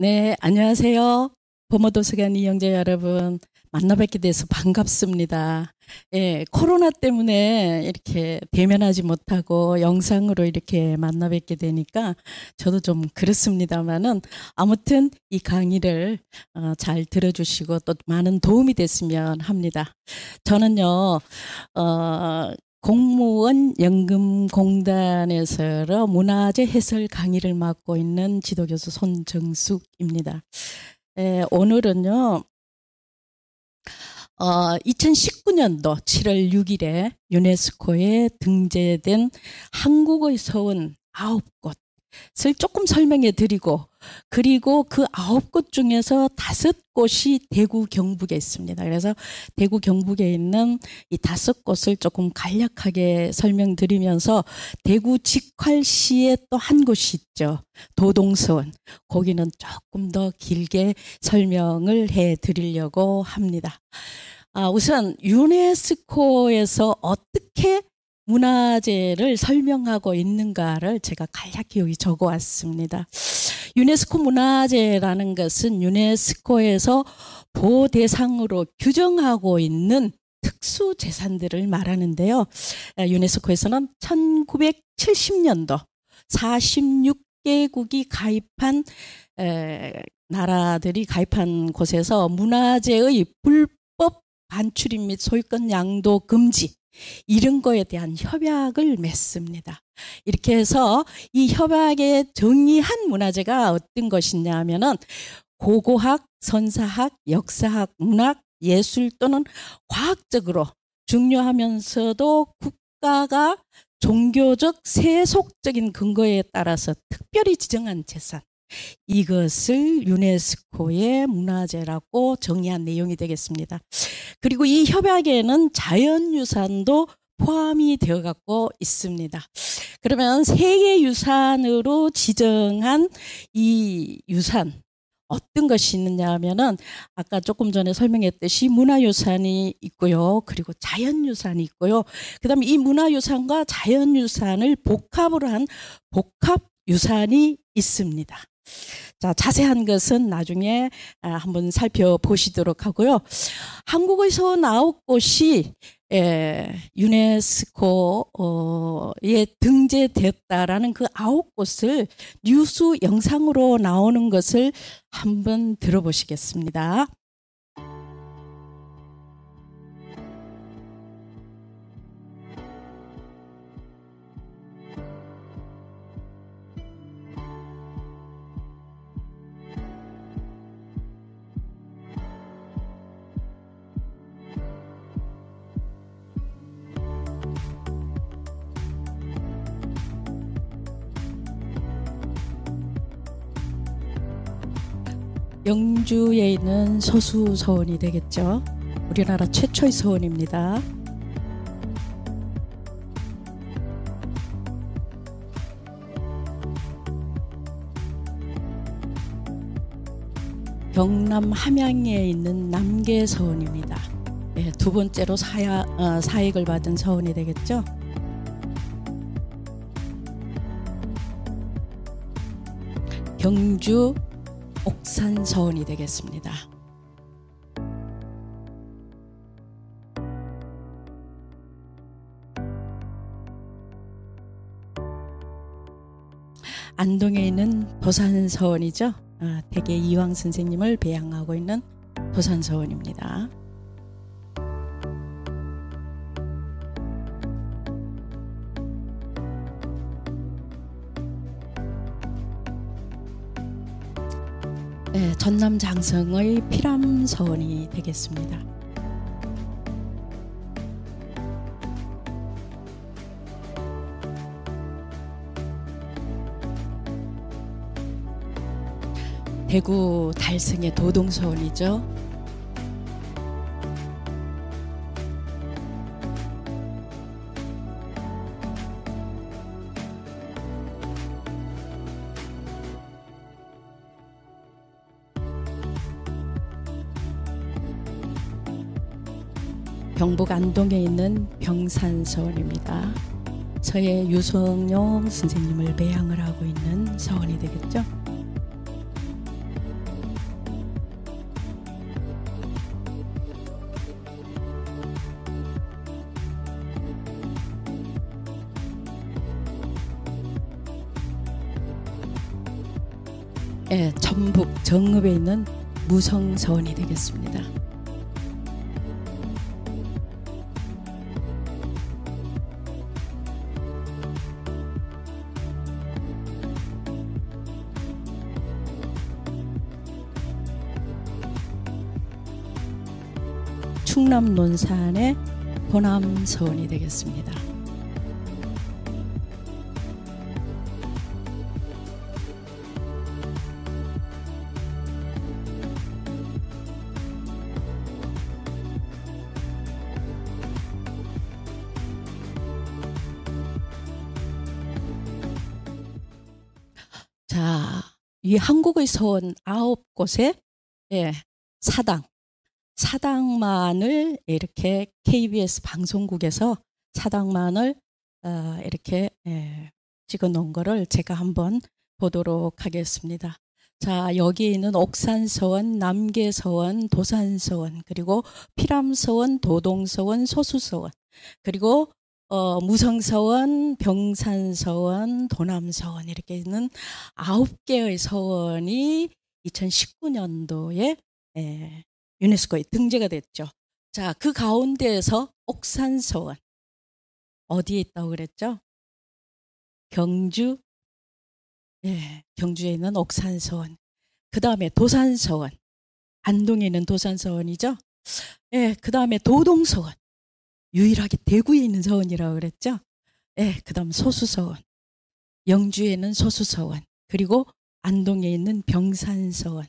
네, 안녕하세요. 범어도서관 이영재 여러분, 만나 뵙게 돼서 반갑습니다. 예, 코로나 때문에 이렇게 대면하지 못하고 영상으로 이렇게 만나 뵙게 되니까 저도 좀 그렇습니다만은 아무튼 이 강의를 잘 들어주시고 또 많은 도움이 됐으면 합니다. 저는요, 공무원 연금공단에서 문화재 해설 강의를 맡고 있는 지도교수 손정숙입니다. 오늘은요, 2019년도 7월 6일에 유네스코에 등재된 한국의 서원 9곳을 조금 설명해 드리고, 그리고 그 9곳 중에서 5곳이 대구 경북에 있습니다. 그래서 대구 경북에 있는 이 5곳을 조금 간략하게 설명드리면서 대구 직활시에 또 한 곳이 있죠. 도동서원. 거기는 조금 더 길게 설명을 해 드리려고 합니다. 우선 유네스코에서 어떻게 문화재를 설명하고 있는가를 제가 간략히 여기 적어왔습니다. 유네스코 문화재라는 것은 유네스코에서 보호 대상으로 규정하고 있는 특수 재산들을 말하는데요. 유네스코에서는 1970년도 46개국이 가입한 나라들이 가입한 곳에서 문화재의 불법 반출입 및 소유권 양도 금지 이런 거에 대한 협약을 맺습니다. 이렇게 해서 이 협약에 정의한 문화재가 어떤 것이냐 하면은 고고학, 선사학, 역사학, 문학, 예술 또는 과학적으로 중요하면서도 국가가 종교적 세속적인 근거에 따라서 특별히 지정한 재산, 이것을 유네스코의 문화재라고 정의한 내용이 되겠습니다. 그리고 이 협약에는 자연유산도 포함이 되어 갖고 있습니다. 그러면 세계유산으로 지정한 이 유산 어떤 것이 있느냐 하면은 아까 조금 전에 설명했듯이 문화유산이 있고요. 그리고 자연유산이 있고요. 그다음에 이 문화유산과 자연유산을 복합으로 한 복합유산이 있습니다. 자, 자세한 것은 나중에 한번 살펴보시도록 하고요. 한국의 서원 9곳이 유네스코에 등재됐다라는 그 9곳을 뉴스 영상으로 나오는 것을 한번 들어보시겠습니다. 영주에 있는 소수서원이 되겠죠. 우리나라 최초의 서원입니다. 경남 함양에 있는 남계서원입니다. 네, 두 번째로 사익을 받은 서원이 되겠죠. 경주 옥산서원이 되겠습니다. 안동에 있는 도산서원이죠. 대개 이황 선생님을 배양하고 있는 도산서원입니다. 네, 전남 장성의 피람서원이 되겠습니다. 대구 달성의 도동서원이죠. 경북 안동에 있는 병산서원입니다. 서예 유성용 선생님을 배양을 하고 있는 서원이 되겠죠. 전북 정읍에 있는 무성서원이 되겠습니다. 충남 논산의 도남서원이 되겠습니다. 자, 이 한국의 서원 9곳의 사당만을 이렇게 KBS 방송국에서 사당만을 이렇게 찍어 놓은 거를 제가 한번 보도록 하겠습니다. 자, 여기에 있는 옥산서원, 남계서원, 도산서원, 그리고 피람서원, 도동서원, 소수서원, 그리고 무성서원, 병산서원, 도남서원 이렇게 있는 9개의 서원이 2019년도에 유네스코에 등재가 됐죠. 자, 그 가운데에서 옥산서원 어디에 있다고 그랬죠? 경주, 경주에 있는 옥산서원. 그 다음에 도산서원, 안동에 있는 도산서원이죠. 그 다음에 도동서원, 유일하게 대구에 있는 서원이라고 그랬죠. 그 다음 소수서원, 영주에 있는 소수서원, 그리고 안동에 있는 병산서원.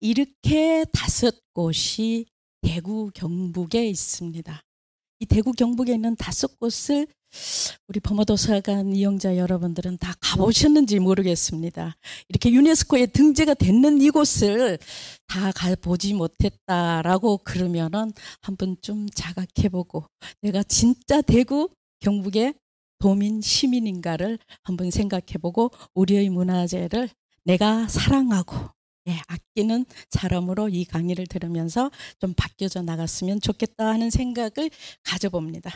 이렇게 5곳이 대구 경북에 있습니다. 이 대구 경북에 있는 5곳을 우리 범어도서관 이용자 여러분들은 다 가보셨는지 모르겠습니다. 이렇게 유네스코에 등재가 됐는 이곳을 다 가보지 못했다라고 그러면은 한번 좀 자각해보고 내가 진짜 대구 경북의 도민 시민인가를 한번 생각해보고 우리의 문화재를 내가 사랑하고 아끼는 사람으로 이 강의를 들으면서 좀 바뀌어져 나갔으면 좋겠다 하는 생각을 가져봅니다.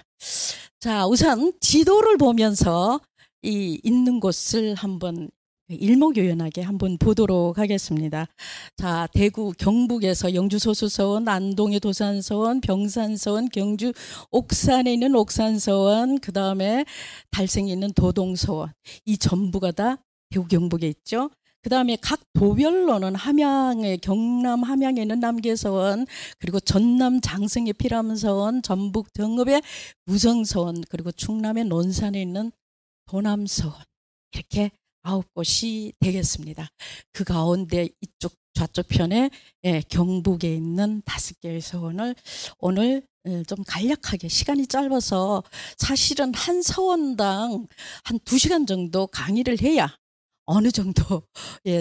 자, 우선 지도를 보면서 이 있는 곳을 한번 일목요연하게 한번 보도록 하겠습니다. 자, 대구 경북에서 영주 소수서원, 안동의 도산서원, 병산서원, 경주 옥산에 있는 옥산서원, 그 다음에 달성에 있는 도동서원, 이 전부가 다 대구 경북에 있죠. 그 다음에 각 도별로는 경남 함양에 있는 남계서원, 그리고 전남 장성의 피람서원, 전북 정읍의 무성서원, 그리고 충남의 논산에 있는 도남서원, 이렇게 9곳이 되겠습니다. 그 가운데 이쪽 좌측 편에 경북에 있는 5개의 서원을 오늘 좀 간략하게, 시간이 짧아서 사실은 한 서원당 한 2시간 정도 강의를 해야 어느 정도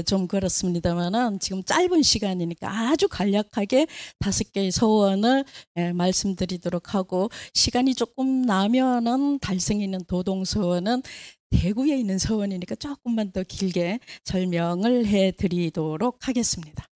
좀 그렇습니다만은 지금 짧은 시간이니까 아주 간략하게 5개의 서원을 말씀드리도록 하고, 시간이 조금 나면은 달성에 있는 도동서원은 대구에 있는 서원이니까 조금만 더 길게 설명을 해드리도록 하겠습니다.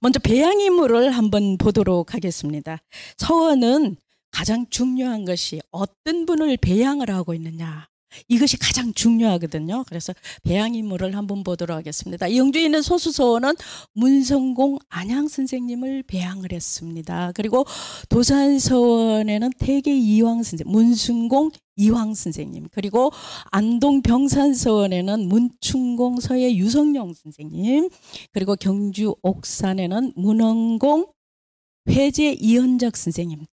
먼저 배양인물을 한번 보도록 하겠습니다. 서원은 가장 중요한 것이 어떤 분을 배양을 하고 있느냐, 이것이 가장 중요하거든요. 그래서 배양인물을 한번 보도록 하겠습니다. 영주에 있는 소수서원은 문성공 안양 선생님을 배양을 했습니다. 그리고 도산서원에는 태계 이황 선생님, 문순공 이황 선생님, 그리고 안동 병산서원에는 문충공 서예 유성룡 선생님, 그리고 경주 옥산에는 문헌공 회제 이현작 선생님,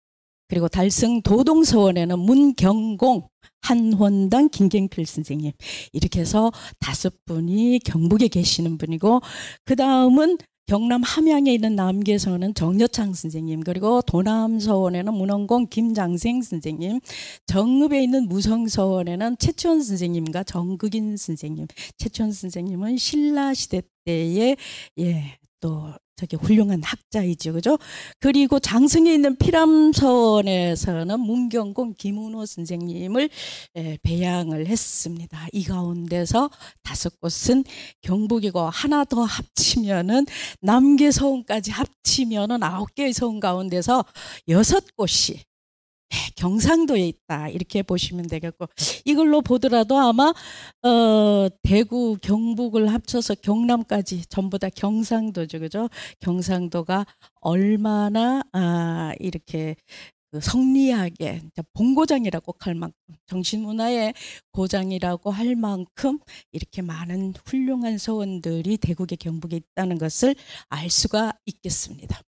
그리고 달성 도동서원에는 문경공 한원당 김경필 선생님, 이렇게 해서 5분이 경북에 계시는 분이고, 그 다음은 경남 함양에 있는 남계서원은 정여창 선생님, 그리고 도남서원에는 문헌공 김장생 선생님, 정읍에 있는 무성서원에는 최치원 선생님과 정극인 선생님. 최치원 선생님은 신라시대 때에 또 저기 훌륭한 학자이죠, 그죠? 그리고 장성에 있는 피람서원에서는 문경공 김은호 선생님을 배양을 했습니다. 이 가운데서 5곳은 경북이고, 하나 더 합치면은 남계서원까지 합치면은 9개의 서원 가운데서 6곳이 경상도에 있다 이렇게 보시면 되겠고, 이걸로 보더라도 아마 대구, 경북을 합쳐서 경남까지 전부 다 경상도죠, 그죠? 경상도가 얼마나 이렇게 그 성리하게 본고장이라고 할 만큼, 정신문화의 고장이라고 할 만큼 이렇게 많은 훌륭한 서원들이 대구계 경북에 있다는 것을 알 수가 있겠습니다.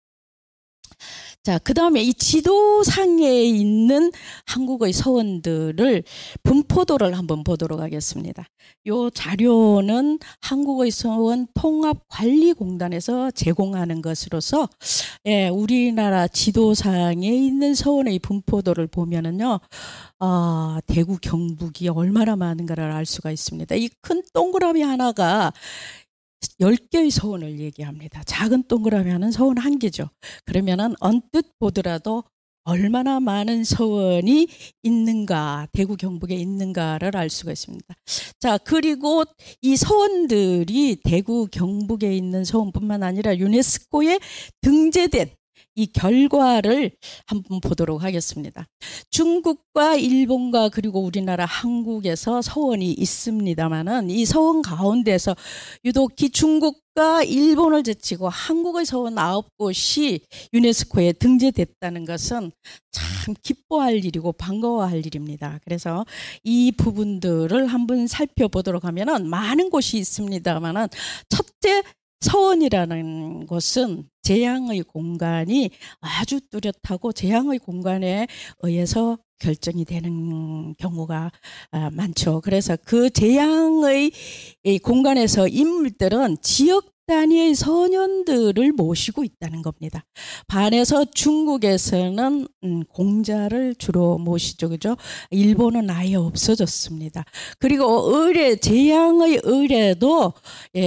자, 그 다음에 이 지도상에 있는 한국의 서원들을 분포도를 한번 보도록 하겠습니다. 요 자료는 한국의 서원 통합관리공단에서 제공하는 것으로서, 우리나라 지도상에 있는 서원의 분포도를 보면은요, 대구, 경북이 얼마나 많은가를 알 수가 있습니다. 이 큰 동그라미 하나가 10개의 서원을 얘기합니다. 작은 동그라미 하나는 서원 1개죠. 그러면은 언뜻 보더라도 얼마나 많은 서원이 있는가, 대구, 경북에 있는가를 알 수가 있습니다. 자, 그리고 이 서원들이 대구, 경북에 있는 서원뿐만 아니라 유네스코에 등재된 이 결과를 한번 보도록 하겠습니다. 중국과 일본과 그리고 우리나라 한국에서 서원이 있습니다만은, 이 서원 가운데서 유독히 중국과 일본을 제치고 한국의 서원 9곳이 유네스코에 등재됐다는 것은 참 기뻐할 일이고 반가워할 일입니다. 그래서 이 부분들을 한번 살펴보도록 하면은 많은 곳이 있습니다만은, 첫째, 서원이라는 것은 재앙의 공간이 아주 뚜렷하고 재앙의 공간에 의해서 결정이 되는 경우가 많죠. 그래서 그 재앙의 공간에서 인물들은 지역 단위의 선현들을 모시고 있다는 겁니다. 반해서 중국에서는 공자를 주로 모시죠, 그죠? 일본은 아예 없어졌습니다. 그리고 재앙의 의례도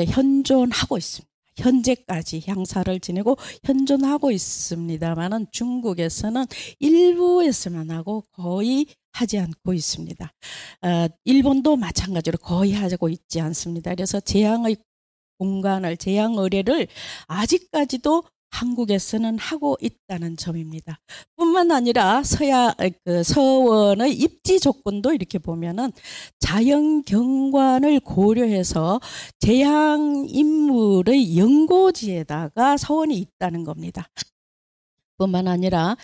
현존하고 있습니다. 현재까지 향사를 지내고 현존하고 있습니다만은, 중국에서는 일부에서만 하고 거의 하지 않고 있습니다. 일본도 마찬가지로 거의 하고 있지 않습니다. 그래서 재앙의 공간을, 재앙 의례를 아직까지도 한국에서는 하고 있다는 점입니다. 뿐만 아니라 서원의 입지 조건도 이렇게 보면은 자연 경관을 고려해서 재앙 인물의 연고지에다가 서원이 있다는 겁니다. 뿐만 아니라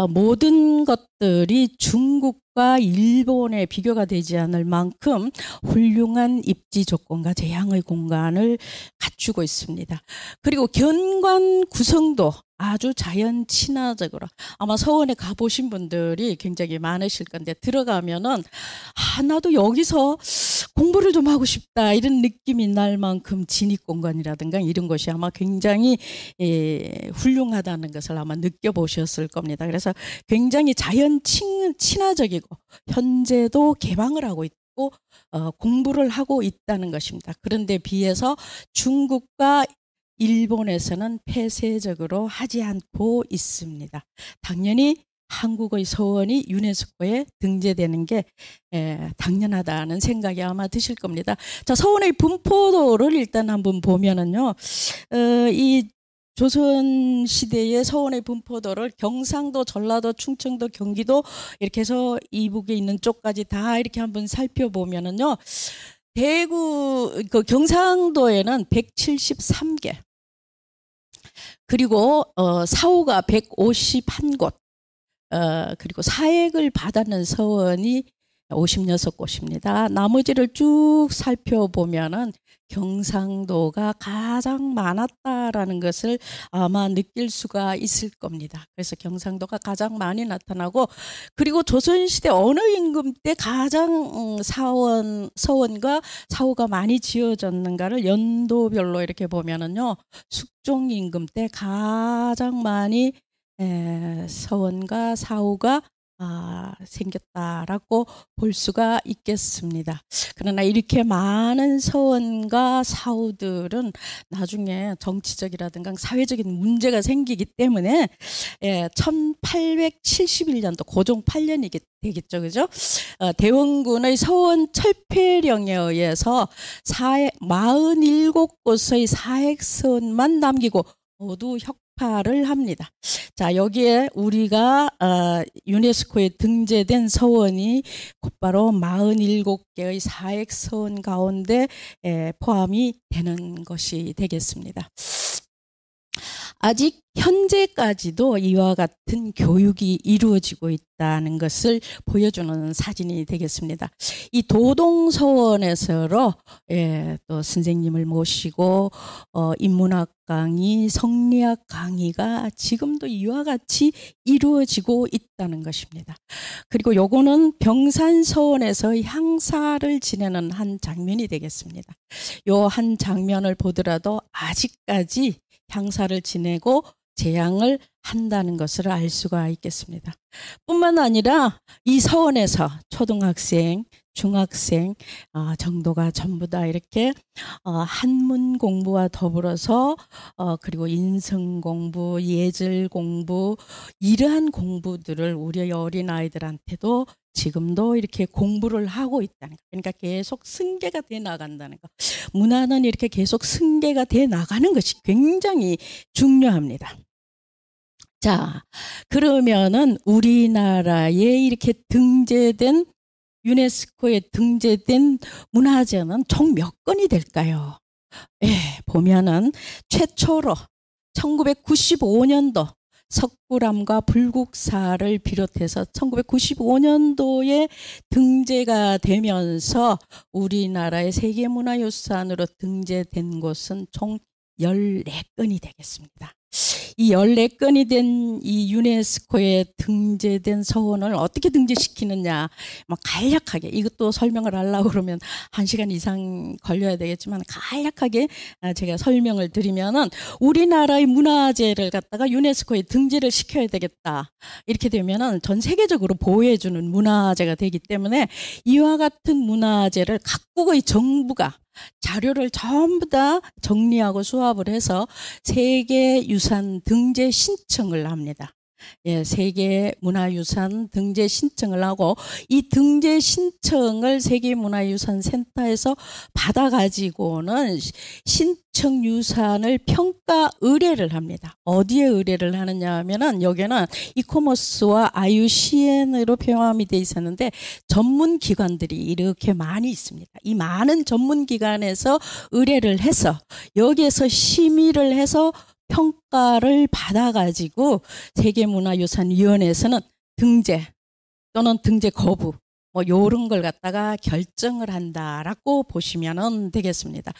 모든 것들이 중국과 일본에 비교가 되지 않을 만큼 훌륭한 입지 조건과 재앙의 공간을 갖추고 있습니다. 그리고 견관 구성도 아주 자연 친화적으로, 아마 서원에 가보신 분들이 굉장히 많으실 건데, 들어가면은 나도 여기서 공부를 좀 하고 싶다 이런 느낌이 날 만큼 진입공간이라든가 이런 것이 아마 굉장히 훌륭하다는 것을 아마 느껴보셨을 겁니다. 그래서 굉장히 자연 친화적이고 현재도 개방을 하고 있고 공부를 하고 있다는 것입니다. 그런데 비해서 중국과 일본에서는 폐쇄적으로 하지 않고 있습니다. 당연히 한국의 서원이 유네스코에 등재되는 게 당연하다는 생각이 아마 드실 겁니다. 자, 서원의 분포도를 일단 한번 보면은요, 이 조선 시대의 서원의 분포도를 경상도, 전라도, 충청도, 경기도 이렇게 해서 이북에 있는 쪽까지 다 이렇게 한번 살펴보면은요, 경상도에는 173개, 그리고 사후가 151곳, 그리고 사액을 받았는 서원이 56곳입니다. 나머지를 쭉 살펴보면은 경상도가 가장 많았다라는 것을 아마 느낄 수가 있을 겁니다. 그래서 경상도가 가장 많이 나타나고, 그리고 조선시대 어느 임금 때 가장 서원과 사후가 많이 지어졌는가를 연도별로 이렇게 보면은요, 숙종 임금 때 가장 많이 서원과 사후가 생겼다라고 볼 수가 있겠습니다. 그러나 이렇게 많은 서원과 사후들은 나중에 정치적이라든가 사회적인 문제가 생기기 때문에 1871년도 고종 8년이 되겠죠, 그죠? 대원군의 서원 철폐령에 의해서 47곳의 사액서원만 남기고 모두 폭발을 합니다. 자, 여기에 우리가 유네스코에 등재된 서원이 곧바로 47개의 사획 서원 가운데 포함이 되는 것이 되겠습니다. 아직 현재까지도 이와 같은 교육이 이루어지고 있다는 것을 보여주는 사진이 되겠습니다. 이 도동서원에서로 또 선생님을 모시고 인문학 강의, 성리학 강의가 지금도 이와 같이 이루어지고 있다는 것입니다. 그리고 요거는 병산서원에서 향사를 지내는 한 장면이 되겠습니다. 요 한 장면을 보더라도 아직까지 향사를 지내고 제향을 한다는 것을 알 수가 있겠습니다. 뿐만 아니라 이 서원에서 초등학생, 중학생 정도가 전부 다 이렇게 한문 공부와 더불어서 그리고 인성 공부, 예절 공부 이러한 공부들을 우리 어린아이들한테도 지금도 이렇게 공부를 하고 있다는 거. 그러니까 계속 승계가 돼 나간다는 거. 문화는 이렇게 계속 승계가 돼 나가는 것이 굉장히 중요합니다. 자, 그러면은 우리나라에 이렇게 등재된 유네스코에 등재된 문화재는 총 몇 건이 될까요? 보면은 최초로 1995년도 석굴암과 불국사를 비롯해서 1995년도에 등재가 되면서 우리나라의 세계문화유산으로 등재된 곳은 총 14건이 되겠습니다. 이 14건이 된 이 유네스코에 등재된 서원을 어떻게 등재시키느냐, 간략하게 이것도 설명을 하려고 그러면 1시간 이상 걸려야 되겠지만 간략하게 제가 설명을 드리면은 우리나라의 문화재를 갖다가 유네스코에 등재를 시켜야 되겠다. 이렇게 되면은 전 세계적으로 보호해주는 문화재가 되기 때문에 이와 같은 문화재를 각국의 정부가 자료를 전부 다 정리하고 수합을 해서 세계유산 등재 신청을 합니다. 세계문화유산 등재 신청을 하고 이 등재 신청을 세계문화유산센터에서 받아가지고는 신청유산을 평가 의뢰를 합니다. 어디에 의뢰를 하느냐 하면은 여기는 이코머스와 IUCN으로 포함이 돼 있었는데 전문기관들이 이렇게 많이 있습니다. 이 많은 전문기관에서 의뢰를 해서 여기에서 심의를 해서 평가를 받아가지고 세계문화유산위원회에서는 등재 또는 등재 거부 요런 걸 갖다가 결정을 한다라고 보시면 되겠습니다.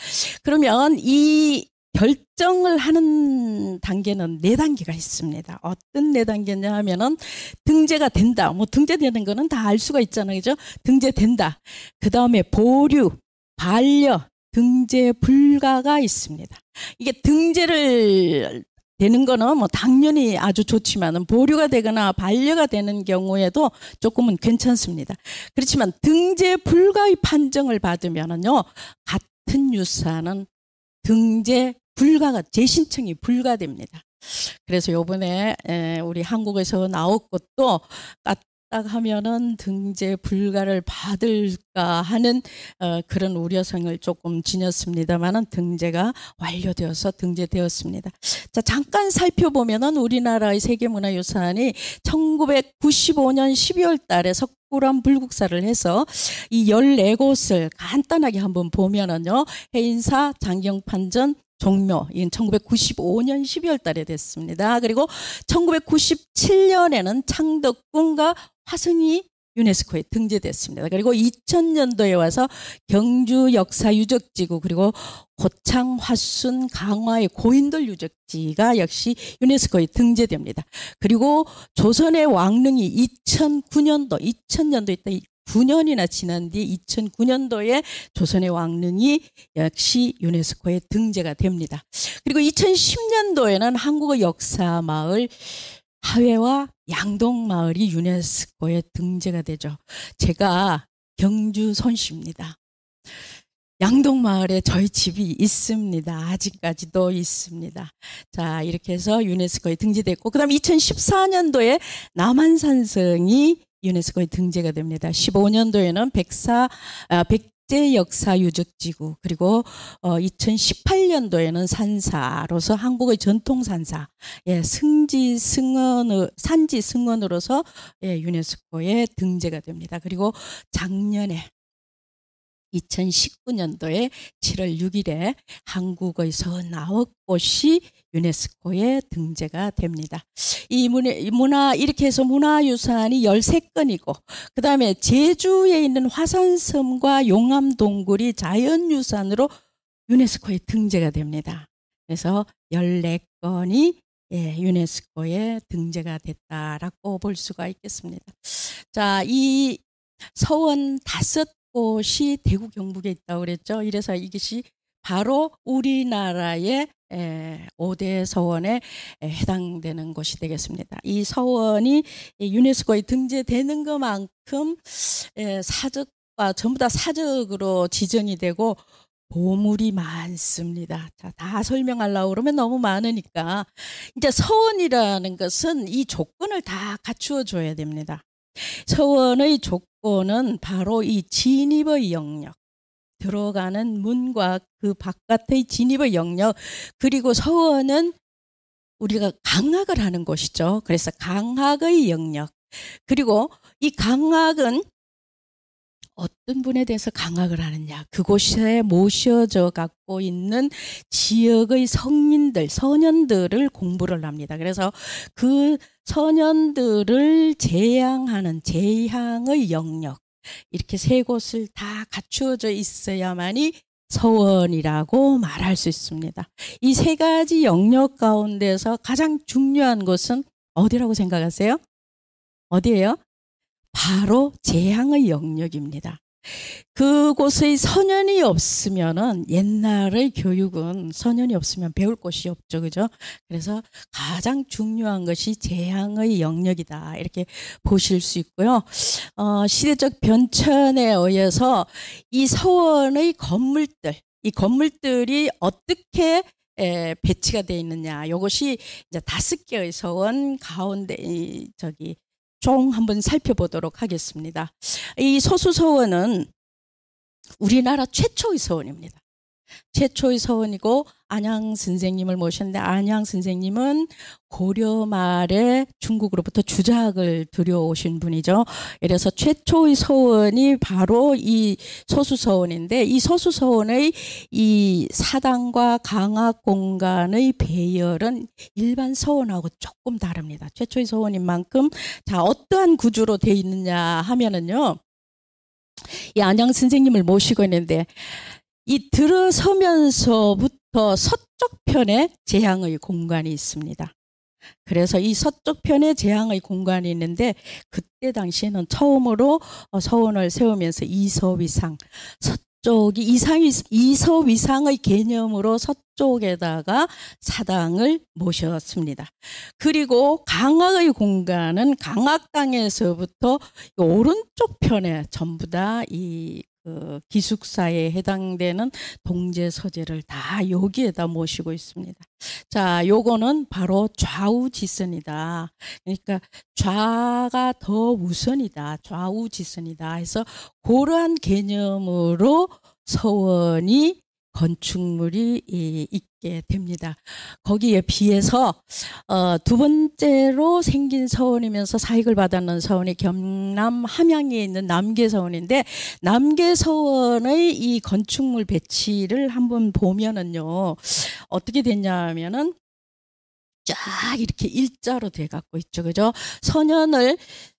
그러면 이 결정을 하는 단계는 4단계가 있습니다. 어떤 4단계냐 하면은 등재가 된다. 등재되는 거는 다 알 수가 있잖아요. 그죠? 등재된다. 그 다음에 보류, 반려, 등재 불가가 있습니다. 이게 등재를 되는 거는 당연히 아주 좋지만 보류가 되거나 반려가 되는 경우에도 조금은 괜찮습니다. 그렇지만 등재 불가의 판정을 받으면은요, 같은 유산은 등재 불가가 재신청이 불가됩니다. 그래서 요번에 우리 한국에서 나왔고 또 딱 하면은 등재 불가를 받을까 하는 그런 우려성을 조금 지녔습니다만은 등재가 완료되어서 등재되었습니다. 자, 잠깐 살펴보면은 우리나라의 세계문화유산이 1995년 12월 달에 석굴암 불국사를 해서 이 14곳을 간단하게 한번 보면은요, 해인사, 장경판전, 종묘, 이건 1995년 12월 달에 됐습니다. 그리고 1997년에는 창덕궁과 화성이 유네스코에 등재됐습니다. 그리고 2000년도에 와서 경주 역사유적지구 그리고 고창, 화순, 강화의 고인돌 유적지가 역시 유네스코에 등재됩니다. 그리고 조선의 왕릉이 2000년도 있다 9년이나 지난 뒤 2009년도에 조선의 왕릉이 역시 유네스코에 등재가 됩니다. 그리고 2010년도에는 한국의 역사마을 하회와 양동마을이 유네스코에 등재가 되죠. 제가 경주 손씨입니다. 양동마을에 저희 집이 있습니다. 아직까지도 있습니다. 자, 이렇게 해서 유네스코에 등재됐고, 그 다음 2014년도에 남한산성이 유네스코에 등재가 됩니다. 15년도에는 국제역사유적지구, 그리고 2018년도에는 산사로서 한국의 전통산사, 예, 산지 승원으로서 예, 유네스코에 등재가 됩니다. 그리고 작년에 2019년도에 7월 6일에 한국의 39곳이 유네스코에 등재가 됩니다. 이 문화 이렇게 해서 문화유산이 13건이고, 그 다음에 제주에 있는 화산섬과 용암동굴이 자연유산으로 유네스코에 등재가 됩니다. 그래서 14건이 예, 유네스코에 등재가 됐다라고 볼 수가 있겠습니다. 자, 이 서원 5곳이 대구 경북에 있다고 그랬죠. 이래서 이것이 바로 우리나라의 5대 서원에 해당되는 곳이 되겠습니다. 이 서원이 유네스코에 등재되는 것만큼 사적과 전부 다 사적으로 지정이 되고 보물이 많습니다. 자, 다 설명하려고 그러면 너무 많으니까 이제 서원이라는 것은 이 조건을 다 갖추어 줘야 됩니다. 서원의 조건은 바로 이 진입의 영역, 들어가는 문과 그 바깥의 진입의 영역, 그리고 서원은 우리가 강학을 하는 곳이죠. 그래서 강학의 영역, 그리고 이 강학은 어떤 분에 대해서 강학을 하느냐, 그곳에 모셔져 갖고 있는 지역의 성인들, 소년들을 공부를 합니다. 그래서 그 소년들을 재양하는 재향의 영역, 이렇게 세 곳을 다 갖추어져 있어야만이 서원이라고 말할 수 있습니다. 이 세 가지 영역 가운데서 가장 중요한 것은 어디라고 생각하세요? 어디예요? 바로 재향의 영역입니다. 그곳의 선현이 없으면은, 옛날의 교육은 선현이 없으면 배울 곳이 없죠, 그죠? 그래서 가장 중요한 것이 재향의 영역이다, 이렇게 보실 수 있고요. 시대적 변천에 의해서 이 서원의 건물들, 이 건물들이 어떻게 배치가 되어 있느냐, 이것이 이제 5개의 서원 가운데 종 한번 살펴보도록 하겠습니다. 이 소수서원은 우리나라 최초의 서원입니다. 최초의 서원이고, 안양 선생님을 모셨는데, 안양 선생님은 고려 말에 중국으로부터 주작을 들여오신 분이죠. 그래서 최초의 서원이 바로 이 소수서원인데, 이 소수서원의 이 사당과 강학 공간의 배열은 일반 서원하고 조금 다릅니다. 최초의 서원인 만큼, 자, 어떠한 구조로 되어 있느냐 하면은요, 이 안양 선생님을 모시고 있는데, 이 들어서면서부터 서쪽 편에 재향의 공간이 있습니다. 그래서 이 서쪽 편에 재향의 공간이 있는데, 그때 당시에는 처음으로 서원을 세우면서 이서위상, 서쪽이 이서위상의 개념으로 서쪽에다가 사당을 모셨습니다. 그리고 강학의 공간은 강학당에서부터 오른쪽 편에 전부 다 기숙사에 해당되는 동제 서재를 다 여기에다 모시고 있습니다. 자, 요거는 바로 좌우지선이다. 그러니까 좌가 더 우선이다, 좌우지선이다 해서 그러한 개념으로 서원이 건축물이 있게 됩니다. 거기에 비해서 두 번째로 생긴 서원이면서 사익을 받았는 서원이 경남 함양에 있는 남계서원인데, 남계서원의 이 건축물 배치를 한번 보면은요, 어떻게 됐냐면은 쫙 이렇게 일자로 돼 갖고 있죠, 그죠? 선현을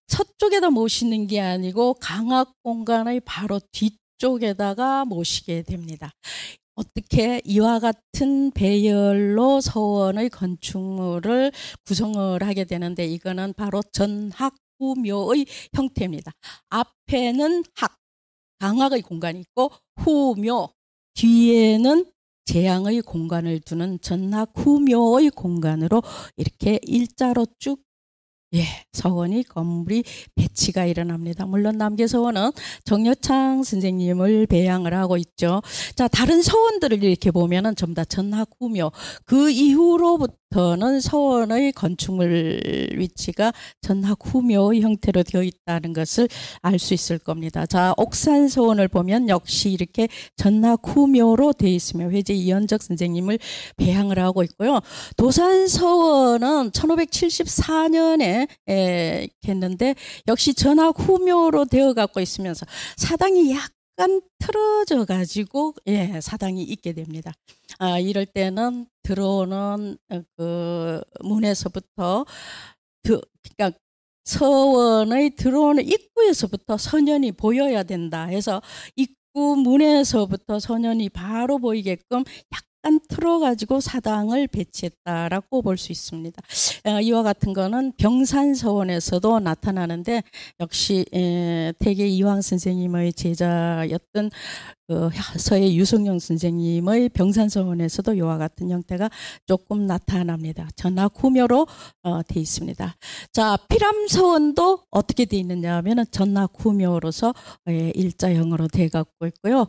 서쪽에다 모시는 게 아니고 강학 공간의 바로 뒤쪽에다가 모시게 됩니다. 어떻게 이와 같은 배열로 서원의 건축물을 구성을 하게 되는데, 이거는 바로 전학후묘의 형태입니다. 앞에는 강학의 공간이 있고, 후묘, 뒤에는 재향의 공간을 두는 전학후묘의 공간으로 이렇게 일자로 쭉 서원이 건물이 배치가 일어납니다. 물론 남계서원은 정여창 선생님을 배양을 하고 있죠. 자, 다른 서원들을 이렇게 보면은 전부 다 전학후묘, 그 이후로부터 여기서부터는 서원의 건축물 위치가 전학후묘의 형태로 되어 있다는 것을 알 수 있을 겁니다. 자, 옥산 서원을 보면 역시 이렇게 전학후묘로 되어 있으며 회제 이현적 선생님을 배양을 하고 있고요. 도산 서원은 1574년에 했는데 역시 전학후묘로 되어 갖고 있으면서 사당이 약간 틀어져 가지고 사당이 있게 됩니다. 이럴 때는 들어오는 그 문에서부터 그러니까 서원의 들어오는 입구에서부터 선현이 보여야 된다 해서 입구 문에서부터 선현이 바로 보이게끔 약간 틀어가지고 사당을 배치했다라고 볼 수 있습니다. 이와 같은 거는 병산서원에서도 나타나는데 역시 태계 이황 선생님의 제자였던 서해 유성영 선생님의 병산서원에서도 이와 같은 형태가 조금 나타납니다. 전학후묘로 돼 있습니다. 자, 피람서원도 어떻게 돼 있느냐 하면은 전학후묘로서 일자형으로 돼 갖고 있고요.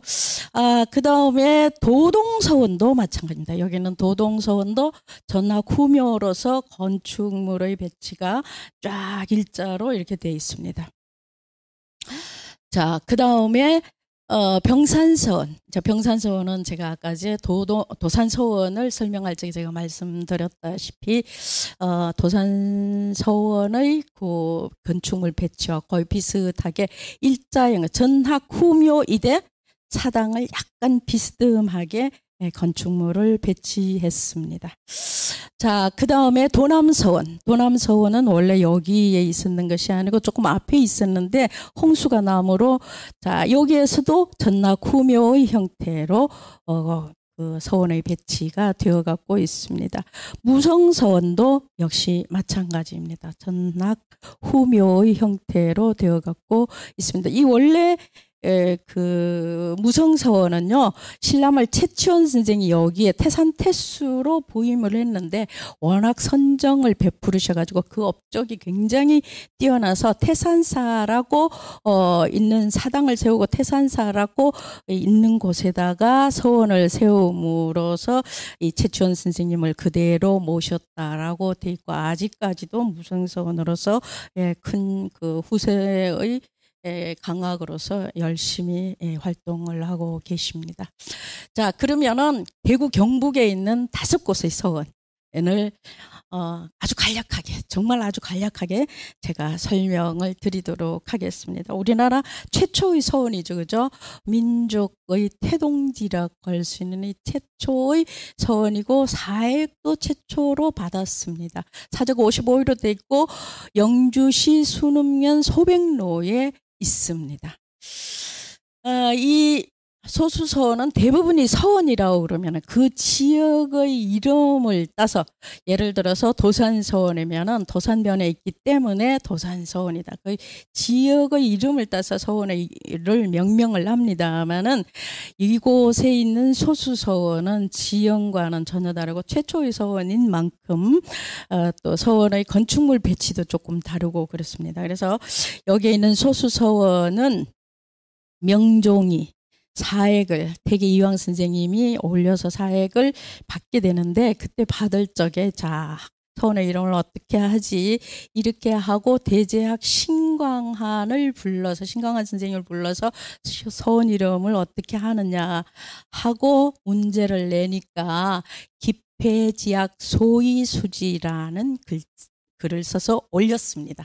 그 다음에 도동서원도 마찬가지입니다. 여기는 도동서원도 전학후묘로서 건축물의 배치가 쫙 일자로 이렇게 돼 있습니다. 자, 그 다음에 병산서원. 자, 병산서원은 제가 아까 도산서원을 설명할 적에 제가 말씀드렸다시피 도산서원의 그 건축물 배치와 거의 비슷하게 일자형 전학후묘이대 사당을 약간 비스듬하게 건축물을 배치했습니다. 자, 그 다음에 도남서원. 도남서원은 원래 여기에 있었는 것이 아니고 조금 앞에 있었는데 홍수가 나므로 자, 여기에서도 전락후묘의 형태로 그 서원의 배치가 되어 갖고 있습니다. 무성서원도 역시 마찬가지입니다. 전락후묘의 형태로 되어 갖고 있습니다. 이 원래 그 무성서원은요, 신라말 최치원 선생이 여기에 태산태수로 부임을 했는데 워낙 선정을 베푸르셔가지고 그 업적이 굉장히 뛰어나서 태산사라고 있는 사당을 세우고 태산사라고 있는 곳에다가 서원을 세움으로써 이 최치원 선생님을 그대로 모셨다라고 돼 있고 아직까지도 무성서원으로서 큰 그 후세의 강학으로서 열심히 활동을 하고 계십니다. 자, 그러면은 대구 경북에 있는 5곳의 서원을 아주 간략하게, 정말 아주 간략하게 제가 설명을 드리도록 하겠습니다. 우리나라 최초의 서원이죠, 그죠? 민족의 태동지라고 할 수 있는 이 최초의 서원이고 사액도 최초로 받았습니다. 사적 55위로 되어 있고 영주시 순읍면 소백로에 있습니다. 이 소수서원은 대부분이 서원이라고 그러면 그 지역의 이름을 따서 예를 들어서 도산서원이면은 도산변에 있기 때문에 도산서원이다. 그 지역의 이름을 따서 서원을 명명을 합니다만은 이곳에 있는 소수서원은 지형과는 전혀 다르고 최초의 서원인 만큼 또 서원의 건축물 배치도 조금 다르고 그렇습니다. 그래서 여기에 있는 소수서원은 명종이 사액을 태계 이황 선생님이 올려서 사액을 받게 되는데 그때 받을 적에 자 서원의 이름을 어떻게 하지 이렇게 하고 대제학 신광한을 불러서 신광한 선생님을 불러서 서원 이름을 어떻게 하느냐 하고 문제를 내니까 기폐지학 소이수지라는 글을 써서 올렸습니다.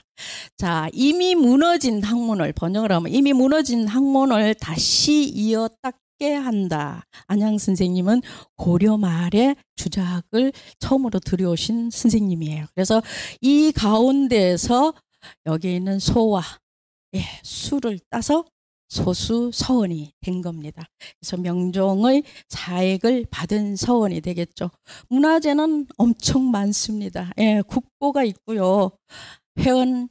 자, 이미 무너진 학문을 번역을 하면 이미 무너진 학문을 다시 이어닦게 한다. 안양 선생님은 고려 말에 주작을 처음으로 들여오신 선생님이에요. 그래서 이 가운데에서 여기 있는 소와 수를 따서 소수 서원이 된 겁니다. 그래서 명종의 사액을 받은 서원이 되겠죠. 문화재는 엄청 많습니다. 국보가 있고요. 회원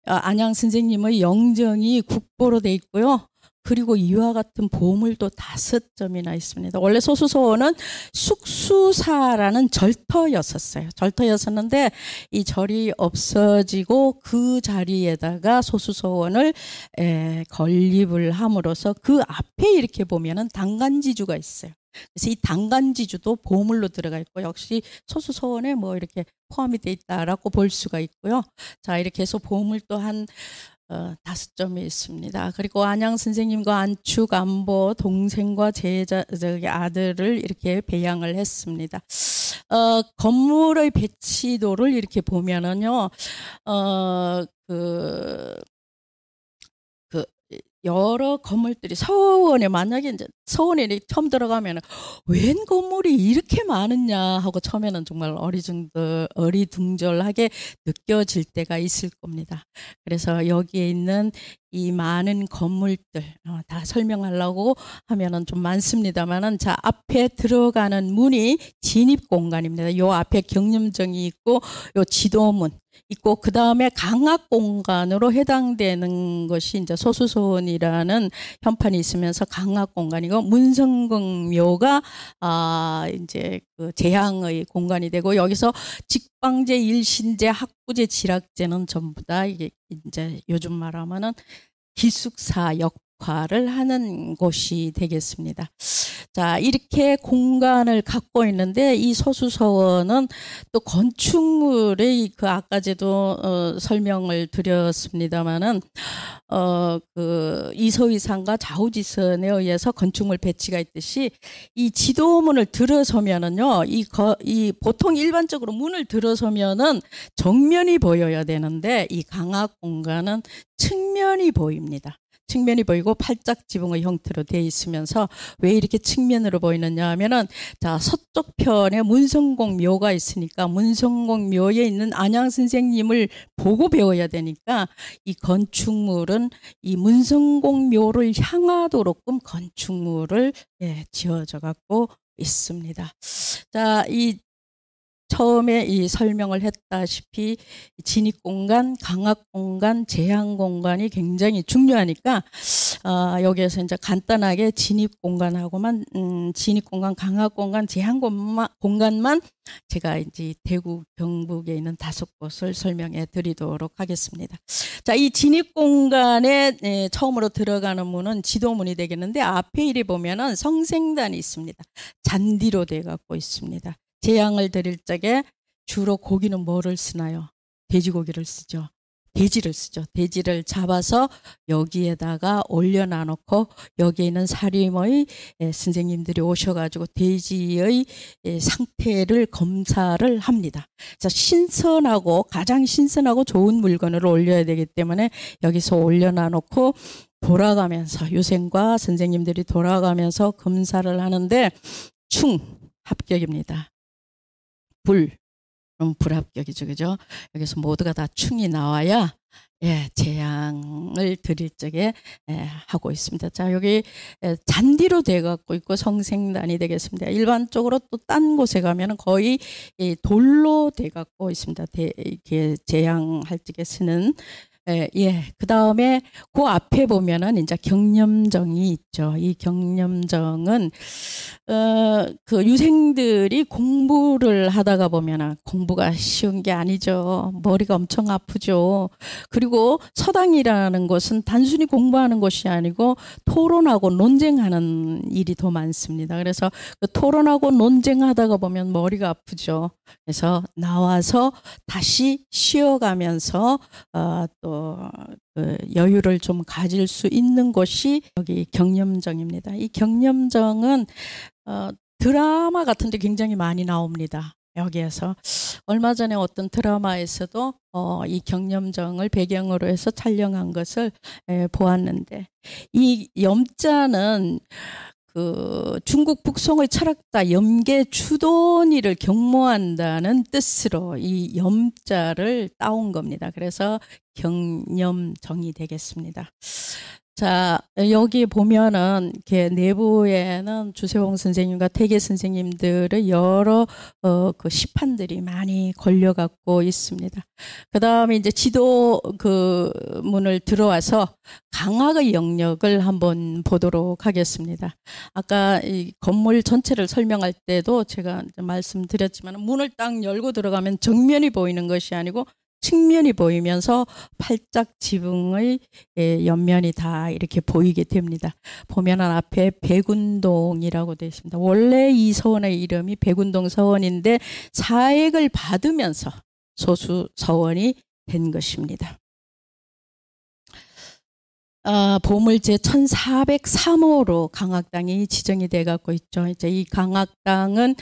안양 선생님의 영정이 국보로 돼 있고요. 그리고 이와 같은 보물도 5점이나 있습니다. 원래 소수서원은 숙수사라는 절터였었어요. 절터였었는데 이 절이 없어지고 그 자리에다가 소수서원을 건립을 함으로써 그 앞에 이렇게 보면은 당간지주가 있어요. 그래서 이 단간지주도 보물로 들어가 있고 역시 소수서원에 뭐 이렇게 포함이 돼 있다라고 볼 수가 있고요. 자, 이렇게 해서 보물도 한 5점이 있습니다. 그리고 안양 선생님과 안축, 안보, 동생과 제자, 저기 아들을 이렇게 배양을 했습니다. 건물의 배치도를 이렇게 보면은요, 여러 건물들이 서원에 만약에 이제 서원에 처음 들어가면 웬 건물이 이렇게 많으냐 하고 처음에는 정말 어리둥절하게 느껴질 때가 있을 겁니다. 그래서 여기에 있는 이 많은 건물들 다 설명하려고 하면은 좀 많습니다만은 자, 앞에 들어가는 문이 진입 공간입니다. 요 앞에 경림정이 있고 요 지도문 있고 그 다음에 강압 공간으로 해당되는 것이 이제 소수소원이라는 현판이 있으면서 강압 공간이고 문성궁묘가 이제 그 재향의 공간이 되고 여기서 직방제, 일신제, 학부제, 지락제는 전부 다 이게 이제 요즘 말하면은 기숙사 역할을 하는 곳이 되겠습니다. 자, 이렇게 공간을 갖고 있는데 이 소수서원은 또 건축물의 그 아까제도 설명을 드렸습니다마는 그 이서위상과 좌우지선에 의해서 건축물 배치가 있듯이 이 지도문을 들어서면은요, 이 보통 일반적으로 문을 들어서면은 정면이 보여야 되는데 이 강압 공간은 측면이 보입니다. 측면이 보이고 팔짝 지붕의 형태로 되어 있으면서 왜 이렇게 측면으로 보이느냐 하면은 자, 서쪽 편에 문성공 묘가 있으니까 문성공 묘에 있는 안양 선생님을 보고 배워야 되니까 이 건축물은 이 문성공 묘를 향하도록끔 건축물을 지어져 갖고 있습니다. 자, 이 처음에 이 설명을 했다시피 진입공간, 강압공간, 제한공간이 굉장히 중요하니까 여기에서 이제 간단하게 진입공간하고만 진입공간, 강압공간, 제한공간만 제가 이제 대구, 경북에 있는 5곳을 설명해 드리도록 하겠습니다. 자, 이 진입공간에 처음으로 들어가는 문은 지도문이 되겠는데 앞에 이리 보면은 성생단이 있습니다. 잔디로 돼 갖고 있습니다. 제향을 드릴 적에 주로 고기는 뭐를 쓰나요? 돼지고기를 쓰죠. 돼지를 쓰죠. 돼지를 잡아서 여기에다가 올려놔 놓고 여기에 있는 사림의 선생님들이 오셔가지고 돼지의 상태를 검사를 합니다. 그래서 신선하고 가장 신선하고 좋은 물건을 올려야 되기 때문에 여기서 올려놔 놓고 돌아가면서 유생과 선생님들이 돌아가면서 검사를 하는데 충 합격입니다. 불, 불합격이죠. 그죠? 여기서 모두가 다 충이 나와야 제향을 드릴 적에 하고 있습니다. 자, 여기 잔디로 돼 갖고 있고 성생단이 되겠습니다. 일반적으로 또 딴 곳에 가면은 거의 돌로 돼 갖고 있습니다. 이렇게 제향할 적에 쓰는 그 다음에 그 앞에 보면은 이제 경념정이 있죠. 이 경념정은 그 유생들이 공부를 하다가 보면은 공부가 쉬운 게 아니죠. 머리가 엄청 아프죠. 그리고 서당이라는 것은 단순히 공부하는 것이 아니고 토론하고 논쟁하는 일이 더 많습니다. 그래서 그 토론하고 논쟁하다가 보면 머리가 아프죠. 그래서 나와서 다시 쉬어가면서 또 그 여유를 좀 가질 수 있는 곳이 여기 경념정입니다. 이 경념정은 드라마 같은 데 굉장히 많이 나옵니다. 여기에서 얼마 전에 어떤 드라마에서도 이 경념정을 배경으로 해서 촬영한 것을 보았는데 이 염자는 그 중국 북송의 철학자 염계추돈이를 경모한다는 뜻으로 이 염자를 따온 겁니다. 그래서 경념정이 되겠습니다. 자, 여기 보면은 이렇게 내부에는 주세봉 선생님과 태계 선생님들의 여러 그 시판들이 많이 걸려 갖고 있습니다. 그 다음에 이제 지도 그 문을 들어와서 강학의 영역을 한번 보도록 하겠습니다. 아까 이 건물 전체를 설명할 때도 제가 말씀드렸지만 문을 딱 열고 들어가면 정면이 보이는 것이 아니고 측면이 보이면서 팔짝 지붕의 옆면이 다 이렇게 보이게 됩니다. 보면은 앞에 백운동이라고 되어 있습니다. 원래 이 서원의 이름이 백운동 서원인데 사액을 받으면서 소수 서원이 된 것입니다. 보물 제 1403호로 강학당이 지정이 돼 갖고 있죠. 이제 이 강학당은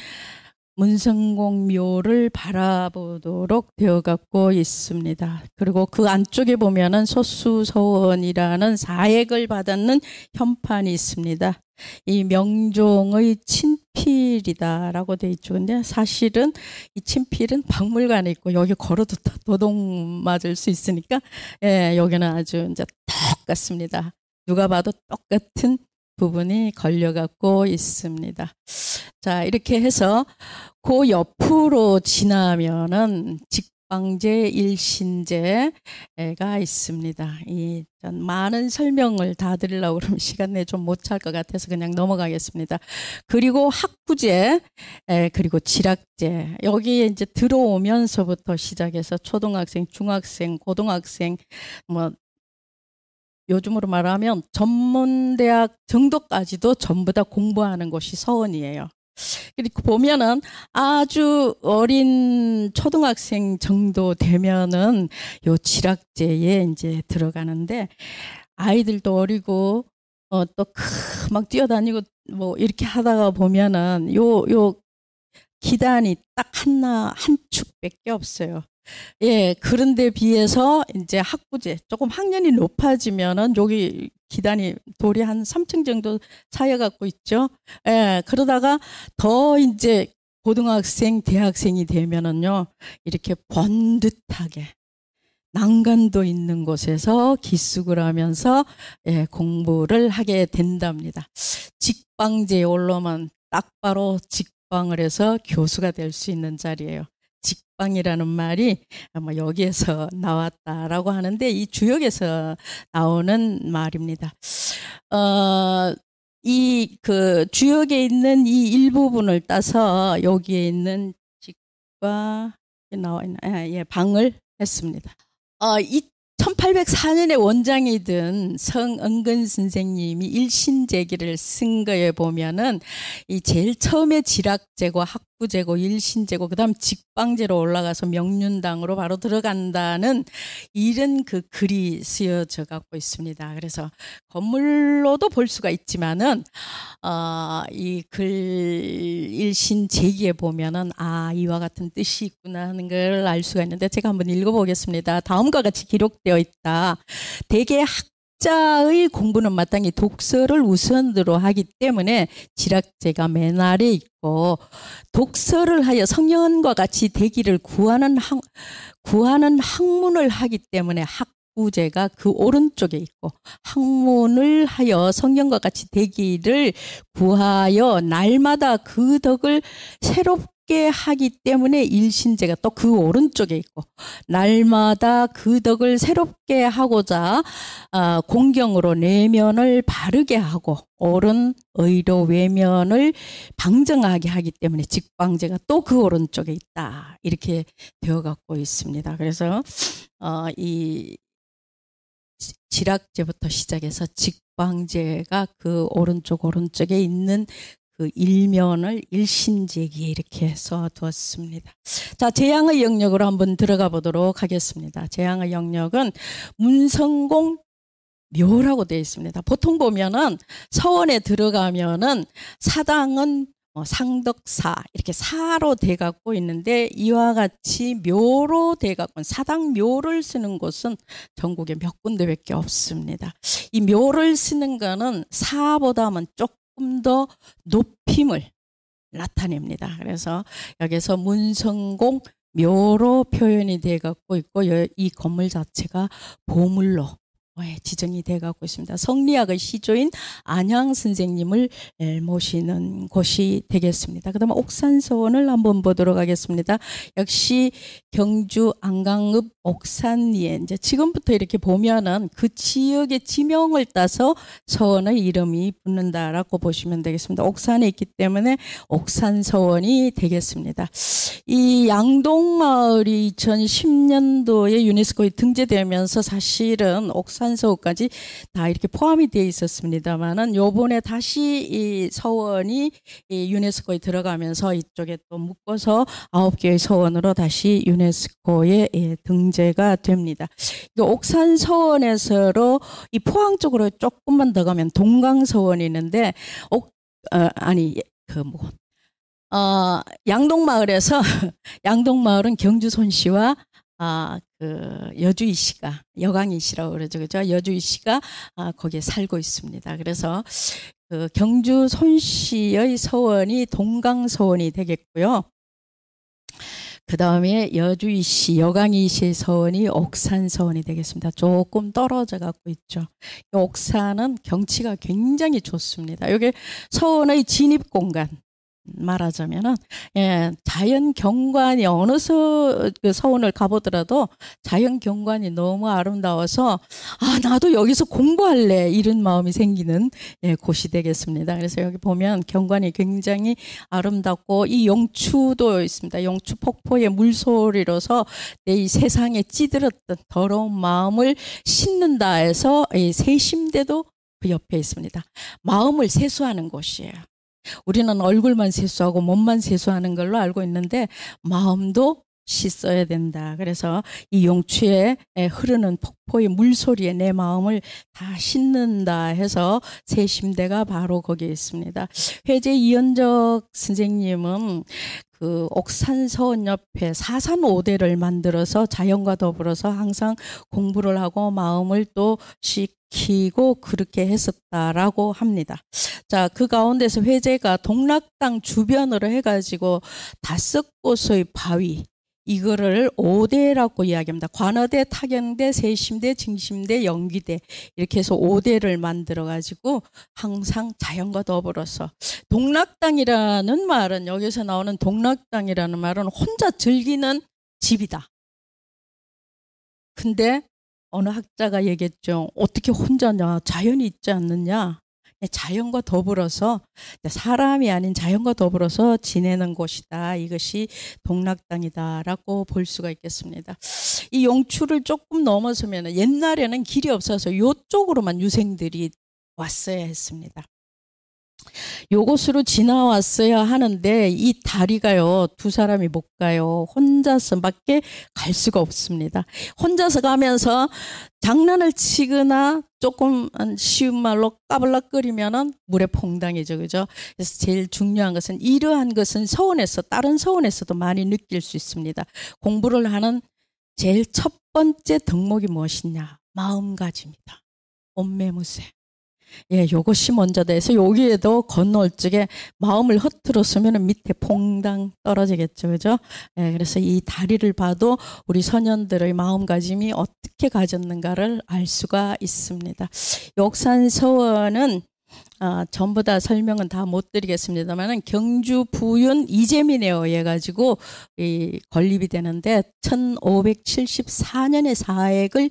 문성공 묘를 바라보도록 되어 갖고 있습니다. 그리고 그 안쪽에 보면은 소수서원이라는 사액을 받는 현판이 있습니다. 이 명종의 친필이다라고 되어 있죠. 근데 사실은 이 친필은 박물관에 있고 여기 걸어도 도둑 맞을 수 있으니까 여기는 아주 이제 똑같습니다. 누가 봐도 똑같은 부분이 걸려갖고 있습니다. 자, 이렇게 해서 그 옆으로 지나면은 직방제 일신제가 있습니다. 이 많은 설명을 다 드리려고 그러면 시간 내에 좀 못 찰 것 같아서 그냥 넘어가겠습니다. 그리고 학구제, 그리고 지락제. 여기에 이제 들어오면서부터 시작해서 초등학생, 중학생, 고등학생, 뭐 요즘으로 말하면 전문대학 정도까지도 전부 다 공부하는 곳이 서원이에요. 그리고 보면은 아주 어린 초등학생 정도 되면은 요 지락제에 이제 들어가는데 아이들도 어리고 또 막 뛰어다니고 뭐 이렇게 하다가 보면은 요 기단이 딱 한 축밖에 없어요. 예, 그런데 비해서 이제 학부제 조금 학년이 높아지면은 여기 기단이 돌이 한 3층 정도 쌓여 갖고 있죠. 예, 그러다가 더 이제 고등학생, 대학생이 되면은요, 이렇게 번듯하게 난간도 있는 곳에서 기숙을 하면서 공부를 하게 된답니다. 직방제에 올라오면 딱 바로 직방을 해서 교수가 될 수 있는 자리예요. 직방이라는 말이 아마 여기에서 나왔다라고 하는데 이 주역에서 나오는 말입니다. 이 그 주역에 있는 이 일부분을 따서 여기에 있는 직과 나와 있는 방을 했습니다. 이 1804년에 원장이던 성은근 선생님이 일신제기를 쓴 거에 보면은 이 제일 처음에 지락제고 학부제고 일신제고 그다음 직방제로 올라가서 명륜당으로 바로 들어간다는 이런 그 글이 쓰여져 갖고 있습니다. 그래서 건물로도 볼 수가 있지만은 이 글 일신제기에 보면은 이와 같은 뜻이 있구나 하는 걸 알 수가 있는데 제가 한번 읽어보겠습니다. 다음과 같이 기록되어 있다. 대개 학자의 공부는 마땅히 독서를 우선으로 하기 때문에 지락제가 맨 아래에 있고 독서를 하여 성령과 같이 되기를 구하는 학문을 하기 때문에 학부제가 그 오른쪽에 있고 학문을 하여 성령과 같이 되기를 구하여 날마다 그 덕을 새롭게 하기 때문에 일신제가 또 그 오른쪽에 있고 날마다 그 덕을 새롭게 하고자 공경으로 내면을 바르게 하고 옳은 의로 외면을 방정하게 하기 때문에 직방제가 또 그 오른쪽에 있다 이렇게 되어 갖고 있습니다. 그래서 이 지락제부터 시작해서 직방제가 그 오른쪽에 있는 그 일면을 일신제기에 이렇게 써두었습니다. 자, 재앙의 영역으로 한번 들어가 보도록 하겠습니다. 재앙의 영역은 문성공 묘라고 되어 있습니다. 보통 보면은 서원에 들어가면은 사당은 상덕사 이렇게 사로 돼 갖고 있는데 이와 같이 묘로 돼 갖고 사당 묘를 쓰는 곳은 전국에 몇 군데밖에 없습니다. 이 묘를 쓰는 거는 사보다는 조금 더 높임을 나타냅니다. 그래서 여기서 문성공 묘로 표현이 돼 갖고 있고 이 건물 자체가 보물로 지정이 돼가고 있습니다. 성리학의 시조인 안향 선생님을 모시는 곳이 되겠습니다. 그다음에 옥산서원을 한번 보도록 하겠습니다. 역시 경주 안강읍 옥산리에 이제 지금부터 이렇게 보면은 그 지역의 지명을 따서 서원의 이름이 붙는다라고 보시면 되겠습니다. 옥산에 있기 때문에 옥산서원이 되겠습니다. 이 양동마을이 2010년도에 유네스코에 등재되면서 사실은 옥산서원까지 다 이렇게 포함이 되어 있었습니다만은 요번에 다시 이 서원이 이 유네스코에 들어가면서 이쪽에 또 묶어서 9개의 서원으로 다시 유네스코에 등재가 됩니다. 옥산서원에서로 이 포항 쪽으로 조금만 더 가면 동강서원이 있는데 양동마을에서 양동마을은 경주 손씨와 그 여주이 씨가 여강이 씨라고 그러죠, 그죠? 여주이 씨가 거기에 살고 있습니다. 그래서 그 경주 손씨의 서원이 동강서원이 되겠고요. 그 다음에 여주이 씨, 여강이 씨의 서원이 옥산서원이 되겠습니다. 조금 떨어져 갖고 있죠. 옥산은 경치가 굉장히 좋습니다. 여기 서원의 진입 공간 말하자면은 자연 경관이 어느 그 서원을 가보더라도 자연 경관이 너무 아름다워서 나도 여기서 공부할래 이런 마음이 생기는 곳이 되겠습니다. 그래서 여기 보면 경관이 굉장히 아름답고 이 용추도 있습니다. 용추 폭포의 물소리로서 내 이 세상에 찌들었던 더러운 마음을 씻는다 해서 이 세심대도 그 옆에 있습니다. 마음을 세수하는 곳이에요. 우리는 얼굴만 세수하고 몸만 세수하는 걸로 알고 있는데 마음도 씻어야 된다. 그래서 이 용추에 흐르는 폭포의 물소리에 내 마음을 다 씻는다 해서 세심대가 바로 거기에 있습니다. 회재 이현적 선생님은 그 옥산서원 옆에 사산오대를 만들어서 자연과 더불어서 항상 공부를 하고 마음을 또 시키고 그렇게 했었다라고 합니다. 자, 그 가운데서 회재가 동락당 주변으로 해가지고 5곳의 바위, 이거를 5대라고 이야기합니다. 관어대, 타경대, 세심대, 증심대, 영귀대 이렇게 해서 5대를 만들어 가지고 항상 자연과 더불어서 동락당이라는 말은 여기서 나오는 동락당이라는 말은 혼자 즐기는 집이다. 근데 어느 학자가 얘기했죠. 어떻게 혼자냐? 자연이 있지 않느냐? 자연과 더불어서 사람이 아닌 자연과 더불어서 지내는 곳이다. 이것이 동락당이다라고 볼 수가 있겠습니다. 이 용추를 조금 넘어서면 옛날에는 길이 없어서 이쪽으로만 유생들이 왔어야 했습니다. 요곳으로 지나왔어야 하는데 이 다리가요, 두 사람이 못 가요. 혼자서밖에 갈 수가 없습니다. 혼자서 가면서 장난을 치거나 조금 쉬운 말로 까불락거리면은 물에 퐁당이죠, 그죠? 그래서 제일 중요한 것은 이러한 것은 서원에서 다른 서원에서도 많이 느낄 수 있습니다. 공부를 하는 제일 첫 번째 덕목이 무엇이냐? 마음가짐이다. 온매무새. 요것이 먼저 돼서 여기에도 건너올 적에 마음을 허틀었으면 밑에 퐁당 떨어지겠죠, 그죠? 그래서 이 다리를 봐도 우리 소년들의 마음가짐이 어떻게 가졌는가를 알 수가 있습니다. 옥산서원은 전부 다 설명은 다 못 드리겠습니다만은 경주 부윤 이재민에 의해 가지고 건립이 되는데 1574년에 사액을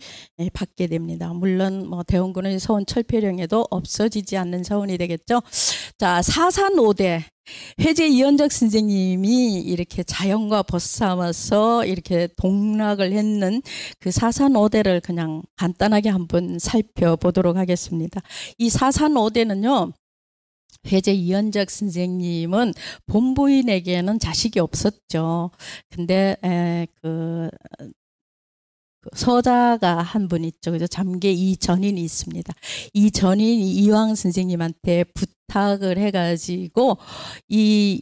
받게 됩니다. 물론 뭐 대원군의 서원 철폐령에도 없어지지 않는 서원이 되겠죠. 자, 사산오대 회재 이현적 선생님이 이렇게 자연과 벗삼아서 이렇게 동락을 했는 그 사산오대를 그냥 간단하게 한번 살펴보도록 하겠습니다. 이 사산오대는요, 회재 이현적 선생님은 본부인에게는 자식이 없었죠. 근데 그 서자가 한 분 있죠. 그죠? 잠계 이전인이 있습니다. 이 전인이 이황 선생님한테 부탁을 해가지고 이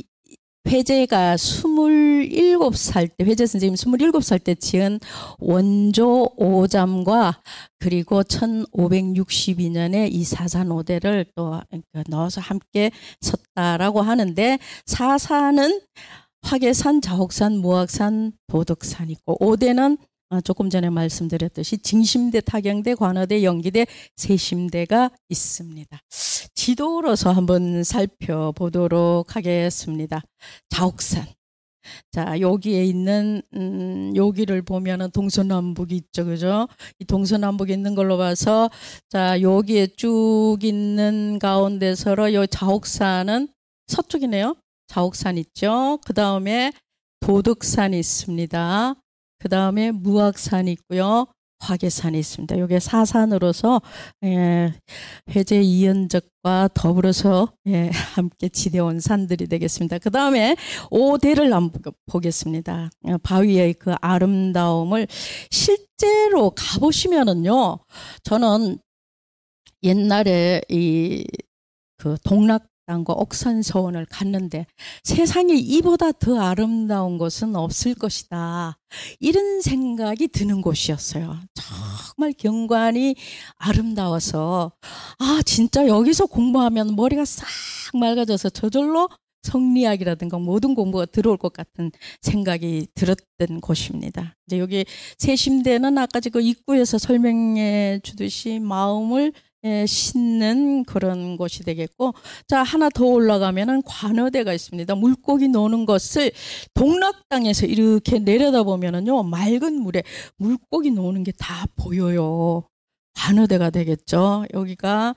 회재가 27살 때, 회재 선생님 27살 때 지은 원조 오잠과 그리고 1562년에 이 사산오대를 또 넣어서 함께 섰다라고 하는데, 사산은 화계산, 자옥산, 무악산, 도덕산 있고, 오대는 조금 전에 말씀드렸듯이 징심대, 타경대, 관어대, 연기대, 세심대가 있습니다. 지도로서 한번 살펴보도록 하겠습니다. 자옥산. 자, 여기에 있는 여기를 보면은 동서남북이 있죠, 그죠? 이 동서남북이 있는 걸로 봐서, 자, 여기에 쭉 있는 가운데서로 요 자옥산은 서쪽이네요. 자옥산 있죠. 그 다음에 도덕산이 있습니다. 그 다음에 무악산이 있고요. 화계산이 있습니다. 이게 사산으로서 회제 이연적과 더불어서 함께 지대온 산들이 되겠습니다. 그 다음에 오대를 한번 보겠습니다. 바위의 그 아름다움을 실제로 가보시면은요, 저는 옛날에 그 동락당과 옥산서원을 갔는데 세상에 이보다 더 아름다운 곳은 없을 것이다, 이런 생각이 드는 곳이었어요. 정말 경관이 아름다워서 진짜 여기서 공부하면 머리가 싹 맑아져서 저절로 성리학이라든가 모든 공부가 들어올 것 같은 생각이 들었던 곳입니다. 이제 여기 세심대는 아까 그 입구에서 설명해 주듯이 마음을 씻는 그런 곳이 되겠고, 자, 하나 더 올라가면은 관어대가 있습니다. 물고기 노는 것을 동락당에서 이렇게 내려다보면은요, 맑은 물에 물고기 노는 게 다 보여요. 관어대가 되겠죠. 여기가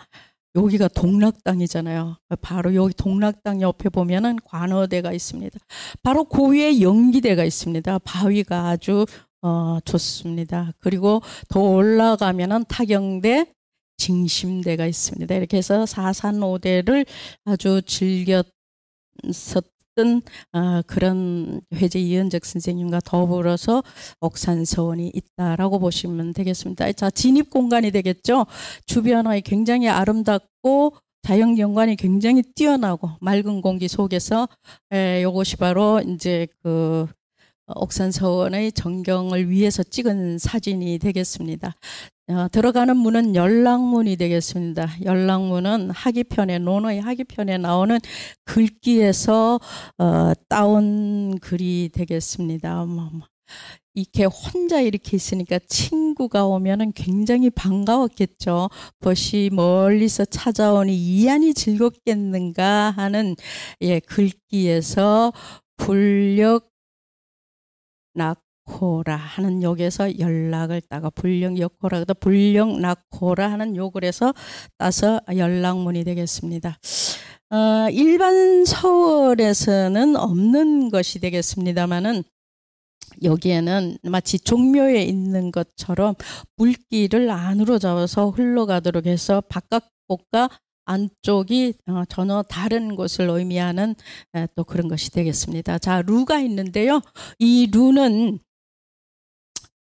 동락당이잖아요. 바로 여기 동락당 옆에 보면은 관어대가 있습니다. 바로 그 위에 연기대가 있습니다. 바위가 아주 좋습니다. 그리고 더 올라가면은 타경대, 징심대가 있습니다. 이렇게 해서 사산오대를 아주 즐겼었던 그런 회제 이은적 선생님과 더불어서 옥산서원이 있다라고 보시면 되겠습니다. 자, 진입 공간이 되겠죠. 주변이 굉장히 아름답고 자연경관이 굉장히 뛰어나고 맑은 공기 속에서 이것이 바로 이제 그 옥산서원의 전경을 위해서 찍은 사진이 되겠습니다. 들어가는 문은 열랑문이 되겠습니다. 열랑문은 하기편에, 논어의 하기편에 나오는 글귀에서 따온 글이 되겠습니다. 이렇게 혼자 이렇게 있으니까 친구가 오면은 굉장히 반가웠겠죠. 벗이 멀리서 찾아오니 이안이 즐겁겠는가 하는 글귀에서 불력 낳고라 하는 욕에서 연락을 따가 불령 역호라, 불령 낳고라 하는 욕을 해서 따서 연락문이 되겠습니다. 일반 서월에서는 없는 것이 되겠습니다만은 여기에는 마치 종묘에 있는 것처럼 물길을 안으로 잡아서 흘러가도록 해서 바깥곳과 안쪽이 전혀 다른 곳을 의미하는 또 그런 것이 되겠습니다. 자, 루가 있는데요. 이 루는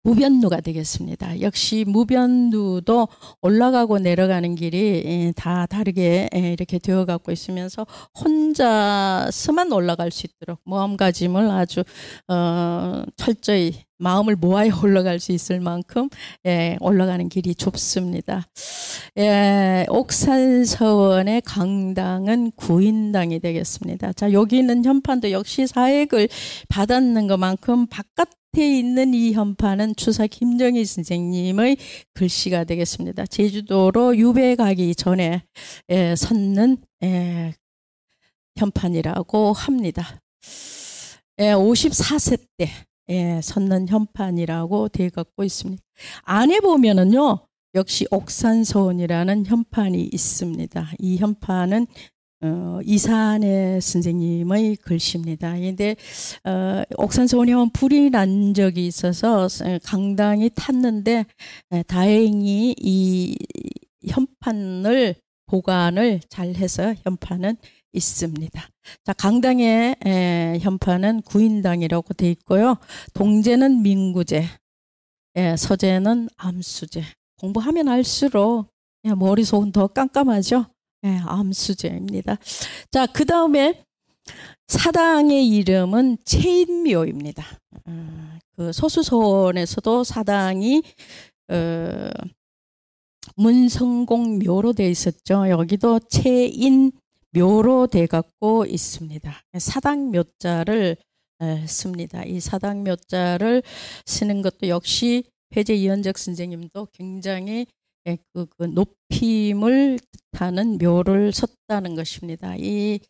무변루가 되겠습니다. 역시 무변루도 올라가고 내려가는 길이 다 다르게 이렇게 되어 갖고 있으면서 혼자서만 올라갈 수 있도록 마음가짐을 아주 철저히 마음을 모아야 올라갈 수 있을 만큼 올라가는 길이 좁습니다. 옥산서원의 강당은 구인당이 되겠습니다. 자, 여기 있는 현판도 역시 사액을 받았는 것만큼 바깥에 있는 이 현판은 추사 김정희 선생님의 글씨가 되겠습니다. 제주도로 유배 가기 전에 섰는 현판이라고 합니다. 54세 때 섰는 현판이라고 되어 갖고 있습니다. 안에 보면은요, 역시 옥산서원이라는 현판이 있습니다. 이 현판은 이산해 선생님의 글씨입니다. 근데 옥산서원에 한번 불이 난 적이 있어서 강당이 탔는데 다행히 이 현판을 보관을 잘 해서 현판은 있습니다. 자, 강당의 현판은 구인당이라고 되어 있고요. 동제는 민구제, 서제는 암수제. 공부하면 할수록 머릿속은 더 깜깜하죠. 암수제입니다. 자, 그 다음에 사당의 이름은 체인묘입니다. 그 소수서원에서도 사당이 문성공묘로 되어 있었죠. 여기도 체인묘로 되어 갖고 있습니다. 사당묘자를 씁니다. 이 사당묘자를 쓰는 것도 역시 회제 이현적 선생님도 굉장히 그 높임을 뜻하는 묘를 썼다는 것입니다. 이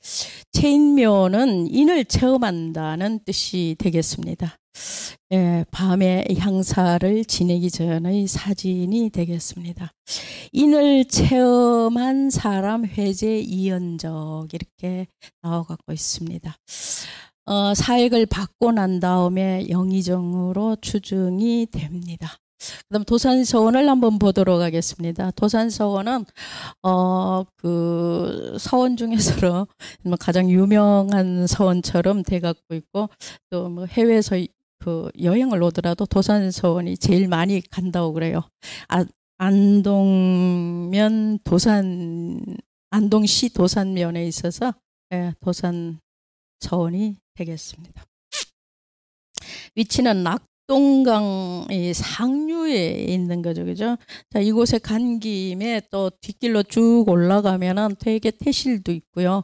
체인묘는 인을 체험한다는 뜻이 되겠습니다. 밤의 향사를 지내기 전의 사진이 되겠습니다. 인을 체험한 사람 회제 이현적 이렇게 나와갖고 있습니다. 사액을 받고 난 다음에 영의정으로 추증이 됩니다. 그다음 도산서원을 한번 보도록 하겠습니다. 도산서원은 그 서원 중에서 가장 유명한 서원처럼 돼갖고 있고 또 뭐 해외에서 그 여행을 오더라도 도산서원이 제일 많이 간다고 그래요. 안동면 안동시 도산면에 있어서 도산서원이 되겠습니다. 위치는 낙동강의 상류에 있는 거죠, 그죠? 자, 이곳에 간 김에 또 뒷길로 쭉 올라가면은 되게 태실도 있고요.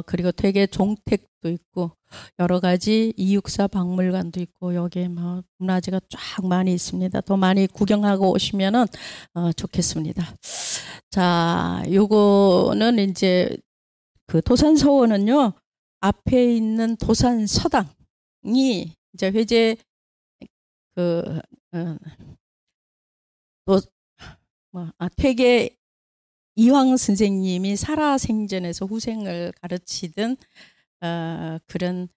그리고 되게 종택도 있고 여러 가지 이육사 박물관도 있고 여기에 뭐 문화재가 쫙 많이 있습니다. 더 많이 구경하고 오시면은 좋겠습니다. 자, 요거는 이제 그 도산서원은요 앞에 있는 도산서당이 이제 회제 퇴계 이황 선생님이 살아생전에서 후생을 가르치던 그런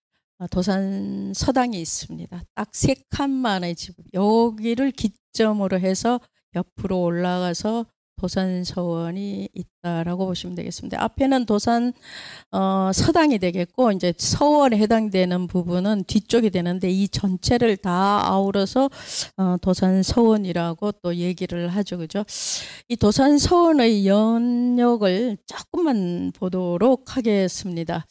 도산 서당이 있습니다. 딱 3칸만의 집. 여기를 기점으로 해서 옆으로 올라가서 도산서원이 있다라고 보시면 되겠습니다. 앞에는 도산 서당이 되겠고 이제 서원에 해당되는 부분은 뒤쪽이 되는데 이 전체를 다 아우러서 도산서원이라고 또 얘기를 하죠, 그죠? 이 도산서원의 연역을 조금만 보도록 하겠습니다.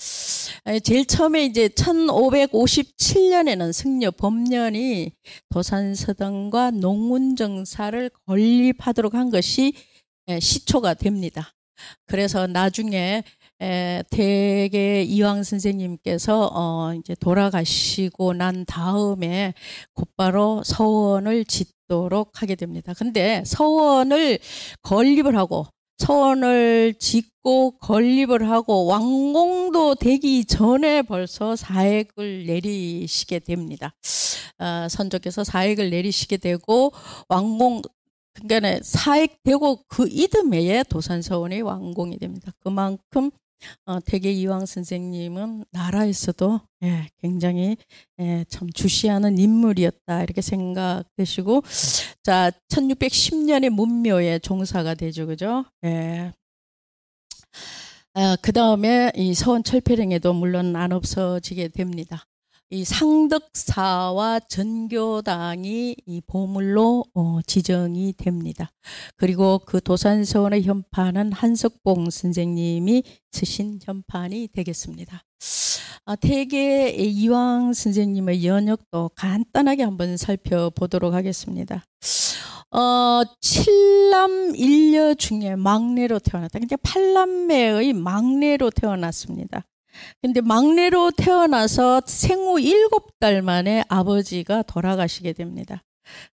제일 처음에 이제 1557년에는 승려 법년이 도산서당과 농운정사를 건립하도록 한 것이 시초가 됩니다. 그래서 나중에 퇴계 이황 선생님께서 이제 돌아가시고 난 다음에 곧바로 서원을 짓도록 하게 됩니다. 근데 서원을 건립을 하고 서원을 짓고 건립을 하고 완공도 되기 전에 벌써 사액을 내리시게 됩니다. 선조께서 사액을 내리시게 되고 그러니까 사액되고 그 이듬해에 도산서원이 완공이 됩니다. 그만큼 퇴계 이황 선생님은 나라에서도 굉장히 참 주시하는 인물이었다 이렇게 생각되시고 자 1610년에 문묘에 종사가 되죠, 그죠? 그 다음에 이 서원 철폐령에도 물론 안 없어지게 됩니다. 이 상덕사와 전교당이 이 보물로 지정이 됩니다. 그리고 그 도산서원의 현판은 한석봉 선생님이 쓰신 현판이 되겠습니다. 퇴계 이황 선생님의 연역도 간단하게 한번 살펴보도록 하겠습니다. 7남 1녀 중에 막내로 태어났다. 근데 8남매의 막내로 태어났습니다. 근데 막내로 태어나서 생후 7달 만에 아버지가 돌아가시게 됩니다.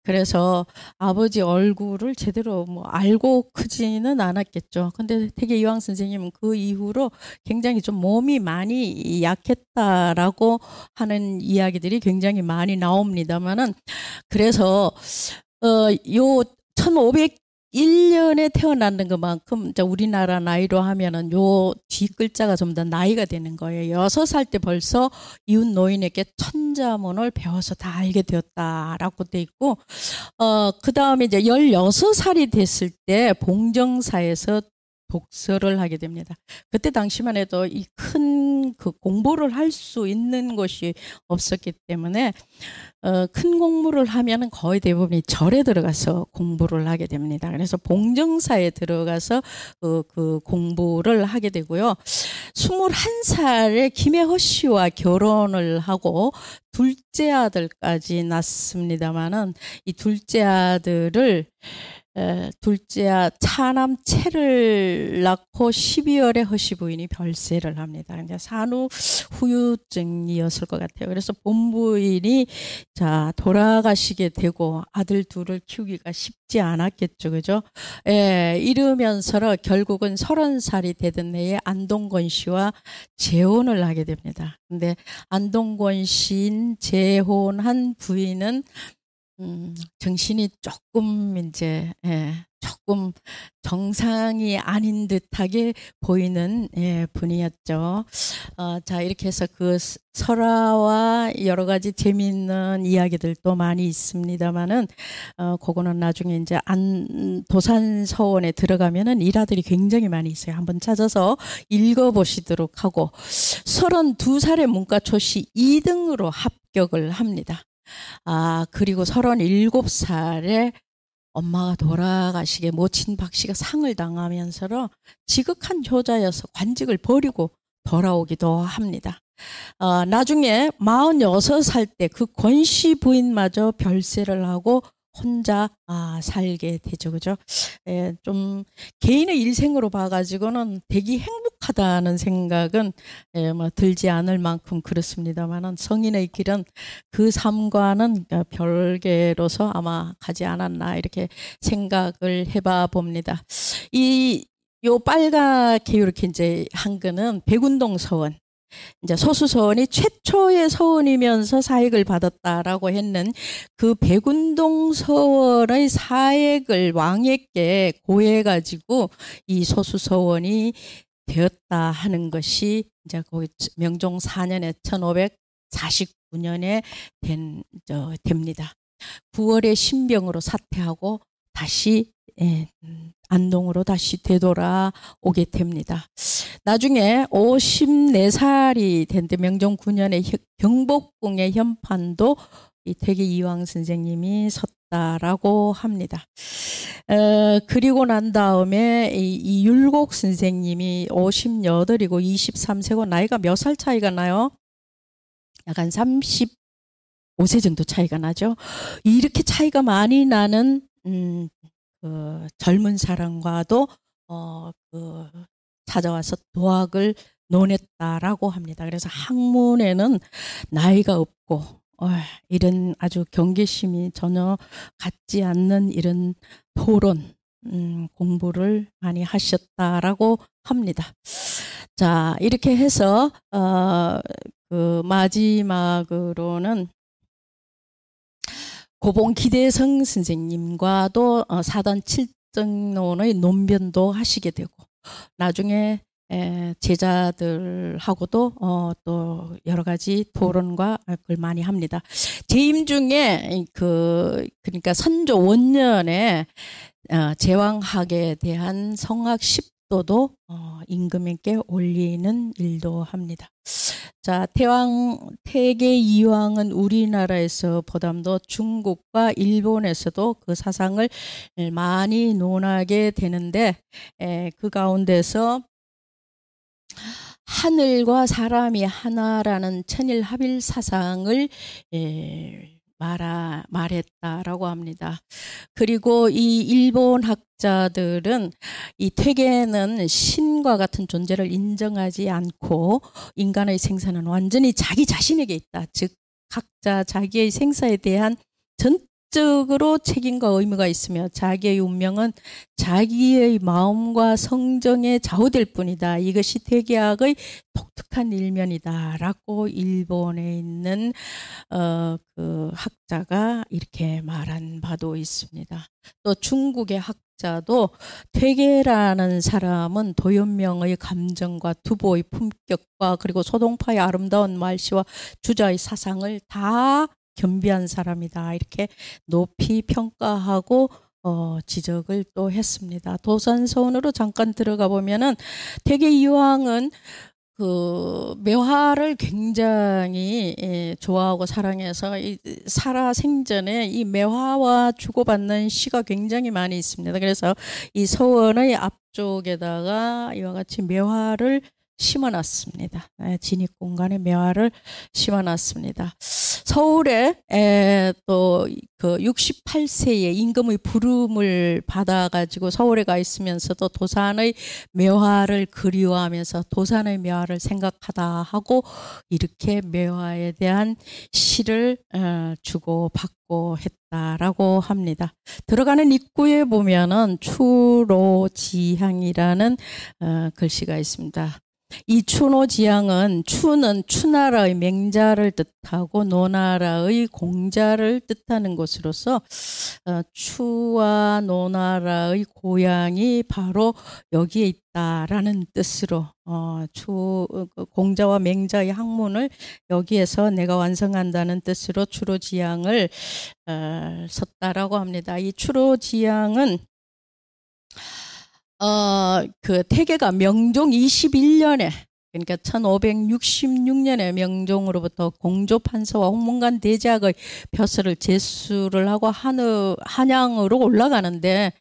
그래서 아버지 얼굴을 제대로 뭐 알고 크지는 않았겠죠. 근데 퇴계 이황 선생님은 그 이후로 굉장히 좀 몸이 많이 약했다라고 하는 이야기들이 굉장히 많이 나옵니다만은 그래서 요 1501년에 태어났는 것만큼 우리나라 나이로 하면은 요 뒷글자가 좀 더 나이가 되는 거예요. 6살 때 벌써 이웃 노인에게 천자문을 배워서 다 알게 되었다라고 돼 있고 그 다음에 이제 16살이 됐을 때 봉정사에서 독서를 하게 됩니다. 그때 당시만 해도 이 큰 그 공부를 할 수 있는 곳이 없었기 때문에 큰 공부를 하면은 거의 대부분이 절에 들어가서 공부를 하게 됩니다. 그래서 봉정사에 들어가서 그 공부를 하게 되고요. 21살에 김혜허 씨와 결혼을 하고 둘째 아들까지 낳습니다만은 이 둘째 아들을 둘째 차남 채를 낳고 12월에 허씨 부인이 별세를 합니다. 이제 산후 후유증이었을 것 같아요. 그래서 본부인이 자 돌아가시게 되고 아들 둘을 키우기가 쉽지 않았겠죠, 그죠? 이러면서 결국은 30살이 되던 해에 안동권 씨와 재혼을 하게 됩니다. 근데 안동권 씨인 재혼한 부인은 정신이 조금 이제 조금 정상이 아닌 듯하게 보이는 분이었죠. 자 이렇게 해서 그 설화와 여러 가지 재미있는 이야기들도 많이 있습니다만은 그거는 나중에 이제 도산서원에 들어가면은 일화들이 굉장히 많이 있어요. 한번 찾아서 읽어보시도록 하고 32살에 문과초시 2등으로 합격을 합니다. 그리고 37살에 엄마가 돌아가시게 모친 박 씨가 상을 당하면서 지극한 효자여서 관직을 버리고 돌아오기도 합니다. 나중에 46살 때 그 권씨 부인마저 별세를 하고 혼자 살게 되죠, 그죠? 좀 개인의 일생으로 봐가지고는 되게 행복하다는 생각은 뭐 들지 않을 만큼 그렇습니다만은 성인의 길은 그 삶과는 별개로서 아마 가지 않았나 이렇게 생각을 해봐 봅니다. 요 빨갛게 이렇게 이제 한 거는 백운동 서원. 이제 소수서원이 최초의 서원이면서 사익을 받았다라고 했는 그 백운동 서원의 사액을 왕에게 고해가지고 이 소수서원이 되었다 하는 것이 이제 거기 명종 4년에 1549년에 됩니다. 9월에 신병으로 사퇴하고 다시 안동으로 다시 되돌아오게 됩니다. 나중에 54살이 된데 명종 9년에 경복궁의 현판도 이 퇴계 이황 선생님이 섰다라고 합니다. 그리고 난 다음에 이 율곡 선생님이 58이고 23세고 나이가 몇 살 차이가 나요? 약간 35세 정도 차이가 나죠. 이렇게 차이가 많이 나는 그 젊은 사람과도 찾아와서 도학을 논했다라고 합니다. 그래서 학문에는 나이가 없고 이런 아주 경계심이 전혀 갖지 않는 이런 토론 공부를 많이 하셨다라고 합니다. 자 이렇게 해서 그 마지막으로는 고봉 기대성 선생님과도 사단 칠정론의 논변도 하시게 되고 나중에 제자들하고도 또 여러 가지 토론과 그걸 많이 합니다. 재임 중에 그러니까 선조 원년에 제왕학에 대한 성학 10도도 임금에게 올리는 일도 합니다. 자, 태계 이황은 우리나라에서 보담도 중국과 일본에서도 그 사상을 많이 논하게 되는데 그 가운데서 하늘과 사람이 하나라는 천일합일 사상을 말했다라고 합니다. 그리고 이 일본 학자들은 이 퇴계는 신과 같은 존재를 인정하지 않고 인간의 생사는 완전히 자기 자신에게 있다. 즉 각자 자기의 생사에 대한 전적으로 책임과 의무가 있으며 자기의 운명은 자기의 마음과 성정에 좌우될 뿐이다. 이것이 퇴계학의 독특한 일면이다라고 일본에 있는 그 학자가 이렇게 말한 바도 있습니다. 또 중국의 학자도 퇴계라는 사람은 도연명의 감정과 두보의 품격과 그리고 소동파의 아름다운 말씨와 주자의 사상을 다 겸비한 사람이다. 이렇게 높이 평가하고 지적을 또 했습니다. 도산서원으로 잠깐 들어가 보면은 퇴계 이황은 그 매화를 굉장히 좋아하고 사랑해서 이 살아 생전에 이 매화와 주고받는 시가 굉장히 많이 있습니다. 그래서 이 서원의 앞쪽에다가 이와 같이 매화를 심어놨습니다. 진입공간에 묘화를 심어놨습니다. 서울에 또 그 68세에 임금의 부름을 받아가지고 서울에 가 있으면서도 도산의 묘화를 그리워하면서 도산의 묘화를 생각하다 하고 이렇게 묘화에 대한 시를 주고받고 했다라고 합니다. 들어가는 입구에 보면은 추로지향이라는 글씨가 있습니다. 이 추노지향은 추는 추나라의 맹자를 뜻하고 노나라의 공자를 뜻하는 곳으로서 추와 노나라의 고향이 바로 여기에 있다라는 뜻으로 공자와 맹자의 학문을 여기에서 내가 완성한다는 뜻으로 추로지향을 썼다라고 합니다. 이 추로지향은 그 태계가 명종 21년에 그러니까 1566년에 명종으로부터 공조판서와 홍문관 대제학의 벼슬을 제수를 하고 한양으로 올라가는데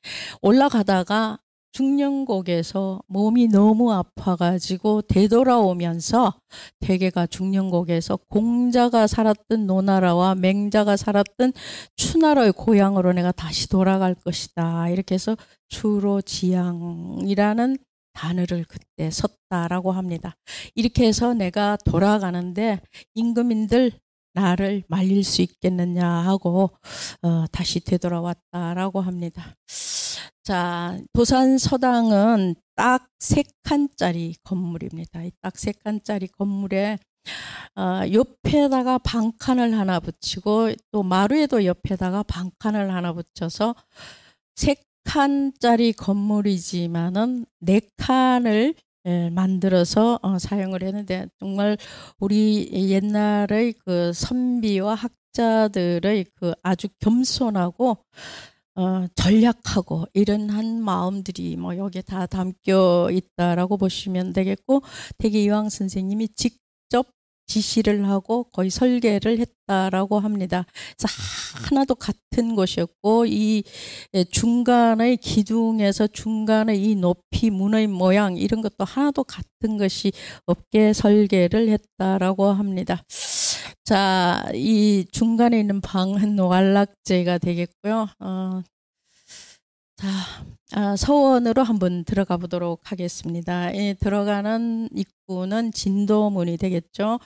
올라가다가 중령곡에서 몸이 너무 아파가지고 되돌아오면서 태계가 중령곡에서 공자가 살았던 노나라와 맹자가 살았던 추나라의 고향으로 내가 다시 돌아갈 것이다. 이렇게 해서 추로지향이라는 단어를 그때 썼다라고 합니다. 이렇게 해서 내가 돌아가는데 임금님들 나를 말릴 수 있겠느냐 하고 다시 되돌아왔다라고 합니다. 자, 도산서당은 딱 3칸짜리 건물입니다. 이 딱 3칸짜리 건물에 옆에다가 방칸을 하나 붙이고 또 마루에도 옆에다가 방칸을 하나 붙여서 3칸짜리 건물이지만은 4칸을 만들어서 사용을 했는데 정말 우리 옛날의 그 선비와 학자들의 그 아주 겸손하고 전략하고 이런 한 마음들이 뭐 여기에 다 담겨 있다라고 보시면 되겠고 대개 이황 선생님이 직접 지시를 하고 거의 설계를 했다라고 합니다. 그래서 하나도 같은 것이었고 이 중간의 기둥에서 중간의 이 높이 문의 모양 이런 것도 하나도 같은 것이 없게 설계를 했다라고 합니다. 자, 이 중간에 있는 방은 완락제가 되겠고요. 서원으로 한번 들어가 보도록 하겠습니다. 들어가는 입구는 진도문이 되겠죠.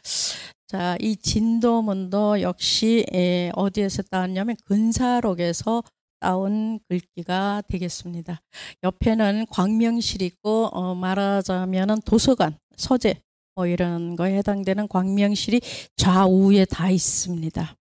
자, 이 진도문도 역시 어디에서 따왔냐면 근사록에서 따온 글귀가 되겠습니다. 옆에는 광명실이 있고 말하자면은 도서관, 서재 뭐 이런 거에 해당되는 광명실이 좌우에 다 있습니다.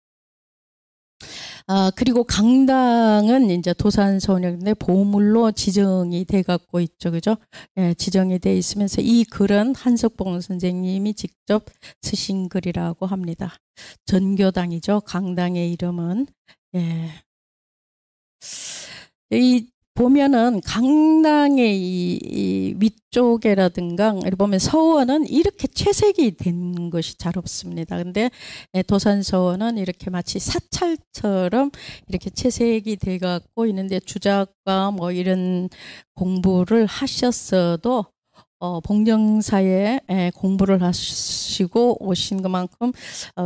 그리고 강당은 이제 도산서원인데 보물로 지정이 돼 갖고 있죠. 그죠? 예, 지정이 돼 있으면서 이 글은 한석봉 선생님이 직접 쓰신 글이라고 합니다. 전교당이죠. 강당의 이름은. 예. 이 보면은 강당의 이 위쪽에라든가 이렇게 보면 서원은 이렇게 채색이 된 것이 잘 없습니다. 근데 도산서원은 이렇게 마치 사찰처럼 이렇게 채색이 돼 갖고 있는데 주작과 뭐 이런 공부를 하셨어도 봉정사에 공부를 하시고 오신 것만큼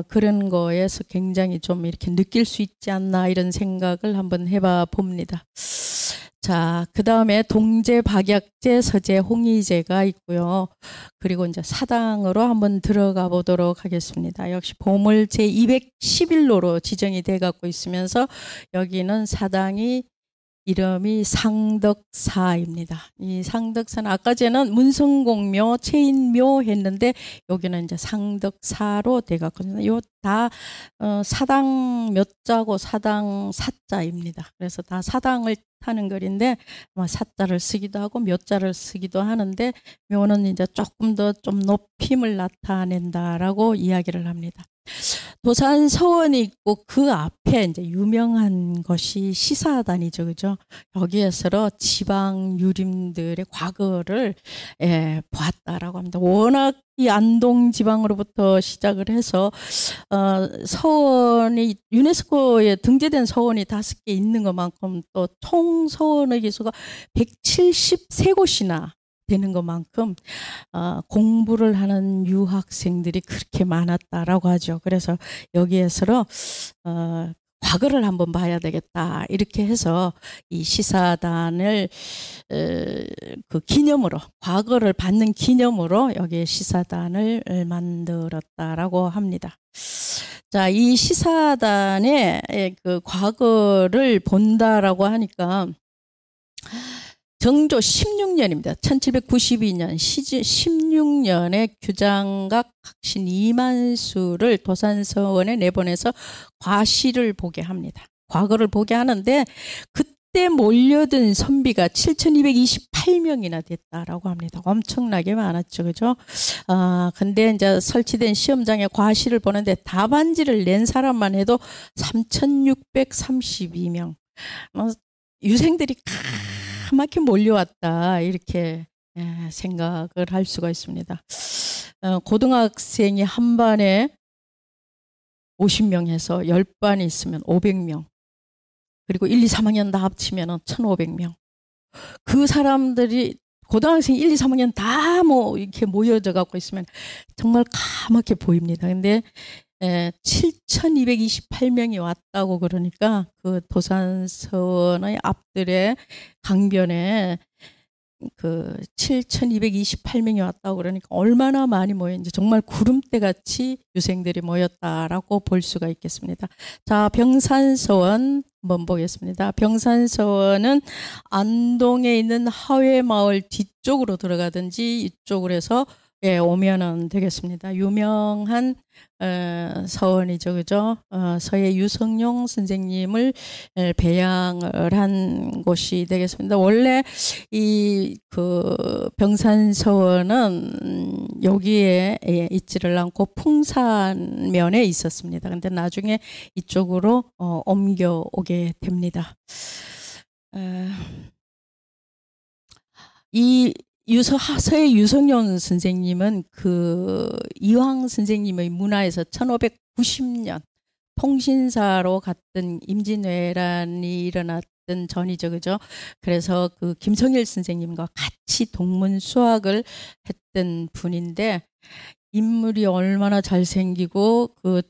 그런 거에서 굉장히 좀 이렇게 느낄 수 있지 않나 이런 생각을 한번 해봐 봅니다. 자, 그 다음에 동제, 박약제, 서제, 홍의제가 있고요. 그리고 이제 사당으로 한번 들어가 보도록 하겠습니다. 역시 보물 제211호로 지정이 돼 갖고 있으면서 여기는 사당이 이름이 상덕사입니다. 이 상덕사는 아까 전에는 문성공묘, 체인묘 했는데 여기는 이제 상덕사로 돼갖거든요. 요 다 사당 몇 자고 사당 사자입니다. 그래서 다 사당을 타는 글인데 사자를 쓰기도 하고 몇 자를 쓰기도 하는데 묘는 이제 조금 더 좀 높임을 나타낸다라고 이야기를 합니다. 도산 서원이 있고 그 앞에 이제 유명한 것이 시사단이죠, 그죠? 여기에서 지방 유림들의 과거를 보았다라고 합니다. 워낙 이 안동 지방으로부터 시작을 해서 서원이 유네스코에 등재된 서원이 5개 있는 것만큼 또 총 서원의 개수가 173곳이나 되는 것만큼 공부를 하는 유학생들이 그렇게 많았다라고 하죠. 그래서 여기에서 과거를 한번 봐야 되겠다 이렇게 해서 이 시사단을 그 기념으로, 과거를 받는 기념으로 여기에 시사단을 만들었다라고 합니다. 자, 이 시사단의 그 과거를 본다라고 하니까 정조 16년입니다. 1792년 16년에 규장각 각신 이만수를 도산서원에 내보내서 과시를 보게 합니다. 과거를 보게 하는데 그때 몰려든 선비가 7,228명이나 됐다라고 합니다. 엄청나게 많았죠. 그죠? 근데 이제 설치된 시험장에 과시를 보는데 답안지를 낸 사람만 해도 3,632명. 유생들이 까맣게 몰려왔다 이렇게 생각을 할 수가 있습니다. 고등학생이 한 반에 50명 해서 10반이 있으면 500명, 그리고 1, 2, 3학년 다 합치면 1,500명. 그 사람들이 고등학생 1, 2, 3학년 다 뭐 이렇게 모여져 갖고 있으면 정말 까맣게 보입니다. 근데 7,228명이 왔다고 그러니까 그 도산서원의 앞들의 강변에 그 7,228명이 왔다고 그러니까 얼마나 많이 모였는지 정말 구름대 같이 유생들이 모였다라고 볼 수가 있겠습니다. 자, 병산서원 한번 보겠습니다. 병산서원은 안동에 있는 하회마을 뒤쪽으로 들어가든지 이쪽으로 해서 오면은 되겠습니다. 유명한 서원이죠, 그죠? 서예 유성룡 선생님을 배양을 한 곳이 되겠습니다. 원래 이 그 병산서원은 여기에 있지를 않고 풍산면에 있었습니다. 근데 나중에 이쪽으로 옮겨오게 됩니다. 이 서예 유성룡 선생님은 그 이황 선생님의 문화에서 1590년 통신사로 갔던 임진왜란이 일어났던 전이죠, 그죠? 그래서 그 김성일 선생님과 같이 동문 수학을 했던 분인데 인물이 얼마나 잘생기고 그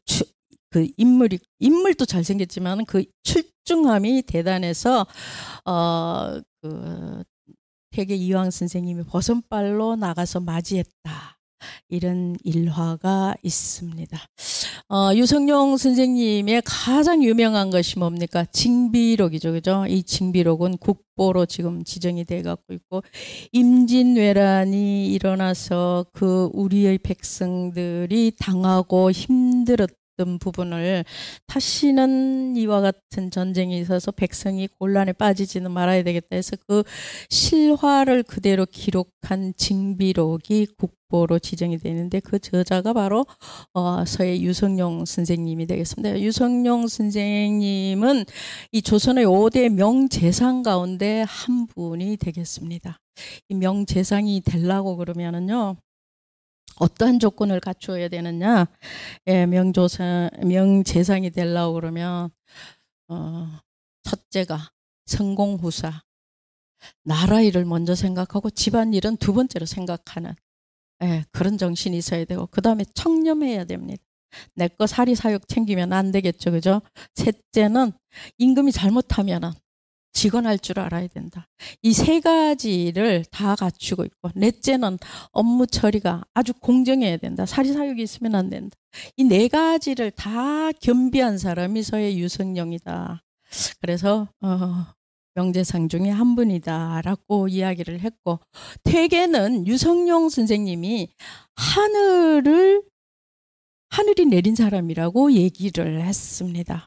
인물도 잘생겼지만 그 출중함이 대단해서 그 태계 이황 선생님이 버선발로 나가서 맞이했다. 이런 일화가 있습니다. 유성룡 선생님의 가장 유명한 것이 뭡니까? 징비록이죠. 그죠? 이 징비록은 국보로 지금 지정이 돼 갖고 있고, 임진왜란이 일어나서 그 우리의 백성들이 당하고 힘들었던 부분을 다시는 이와 같은 전쟁이 있어서 백성이 곤란에 빠지지는 말아야 되겠다 해서 그 실화를 그대로 기록한 징비록이 국보로 지정이 되는데 그 저자가 바로 서예 유성룡 선생님이 되겠습니다. 유성룡 선생님은 이 조선의 5대 명재상 가운데 한 분이 되겠습니다. 이 명재상이 되려고 그러면은요, 어떠한 조건을 갖추어야 되느냐? 명재상이 되려고 그러면 첫째가 성공후사, 나라 일을 먼저 생각하고 집안 일은 두 번째로 생각하는 그런 정신이 있어야 되고, 그 다음에 청렴해야 됩니다. 내 거 사리사욕 챙기면 안 되겠죠, 그죠? 셋째는 임금이 잘못하면은 직언할 줄 알아야 된다. 이 세 가지를 다 갖추고 있고, 넷째는 업무 처리가 아주 공정해야 된다. 사리사욕이 있으면 안 된다. 이 네 가지를 다 겸비한 사람이 서예 유성룡이다. 그래서 명재상 중에 한 분이다라고 이야기를 했고, 퇴계는 유성룡 선생님이 하늘이 내린 사람이라고 얘기를 했습니다.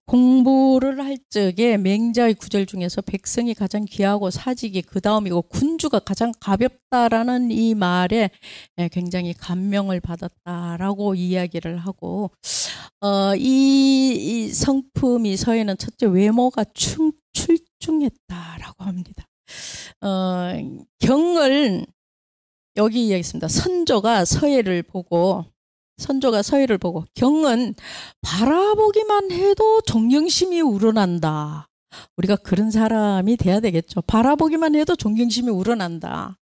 공부를 할 적에 맹자의 구절 중에서 백성이 가장 귀하고 사직이 그 다음이고 군주가 가장 가볍다라는 이 말에 굉장히 감명을 받았다라고 이야기를 하고, 이 성품이 서예는 첫째 외모가 출중했다라고 합니다. 경을 여기 이야기했습니다. 선조가 서예를 보고 경은 바라보기만 해도 존경심이 우러난다. 우리가 그런 사람이 돼야 되겠죠. 바라보기만 해도 존경심이 우러난다.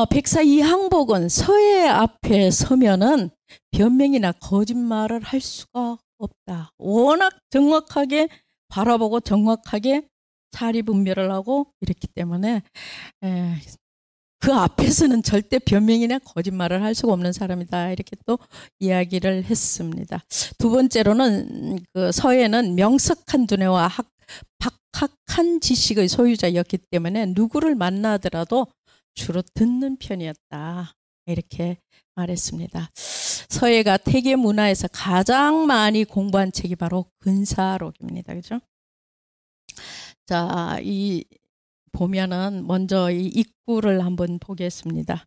백사 이항복은 서예 앞에 서면은 변명이나 거짓말을 할 수가 없다. 워낙 정확하게 바라보고 정확하게 사리분별을 하고 이랬기 때문에 그 앞에서는 절대 변명이나 거짓말을 할 수가 없는 사람이다. 이렇게 또 이야기를 했습니다. 두 번째로는 그 서예는 명석한 두뇌와 박학한 지식의 소유자였기 때문에 누구를 만나더라도 주로 듣는 편이었다. 이렇게 말했습니다. 서예가 태계 문화에서 가장 많이 공부한 책이 바로 근사록입니다. 그죠? 자, 보면은 먼저 이 입구를 한번 보겠습니다.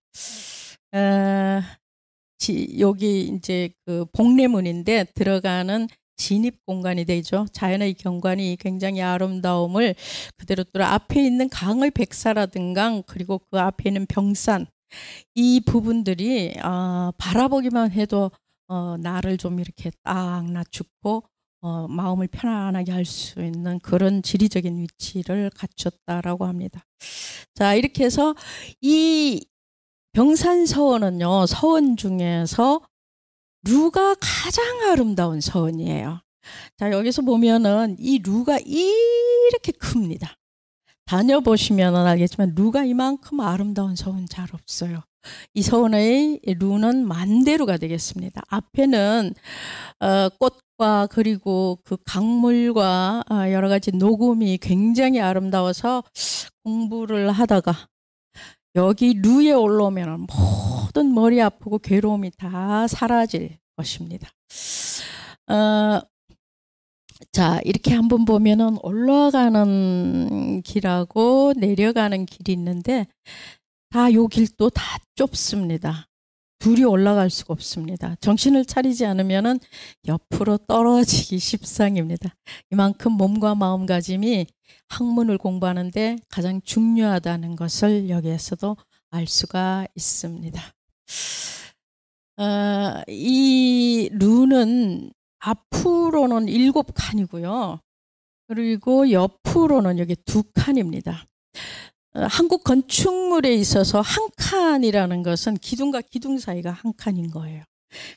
여기 이제 그 복례문인데 들어가는 진입 공간이 되죠. 자연의 경관이 굉장히 아름다움을 그대로 뚫어 앞에 있는 강의 백사라든가 그리고 그 앞에 있는 병산 이 부분들이 바라보기만 해도 나를 좀 이렇게 딱 낮추고 마음을 편안하게 할 수 있는 그런 지리적인 위치를 갖췄다라고 합니다. 자, 이렇게 해서 이 병산서원은요, 서원 중에서 루가 가장 아름다운 서원이에요. 자, 여기서 보면은 이 루가 이렇게 큽니다. 다녀보시면 알겠지만 루가 이만큼 아름다운 서원 잘 없어요. 이 서원의 루는 만대루가 되겠습니다. 앞에는 꽃과 그리고 그 강물과 여러 가지 녹음이 굉장히 아름다워서 공부를 하다가 여기 루에 올라오면 모든 머리 아프고 괴로움이 다 사라질 것입니다. 자, 이렇게 한번 보면은 올라가는 길하고 내려가는 길이 있는데 다 요 길도 다 좁습니다. 둘이 올라갈 수가 없습니다. 정신을 차리지 않으면은 옆으로 떨어지기 십상입니다. 이만큼 몸과 마음가짐이 학문을 공부하는데 가장 중요하다는 것을 여기에서도 알 수가 있습니다. 이 루는 앞으로는 7칸이고요. 그리고 옆으로는 여기 2칸입니다. 한국 건축물에 있어서 한 칸이라는 것은 기둥과 기둥 사이가 한 칸인 거예요.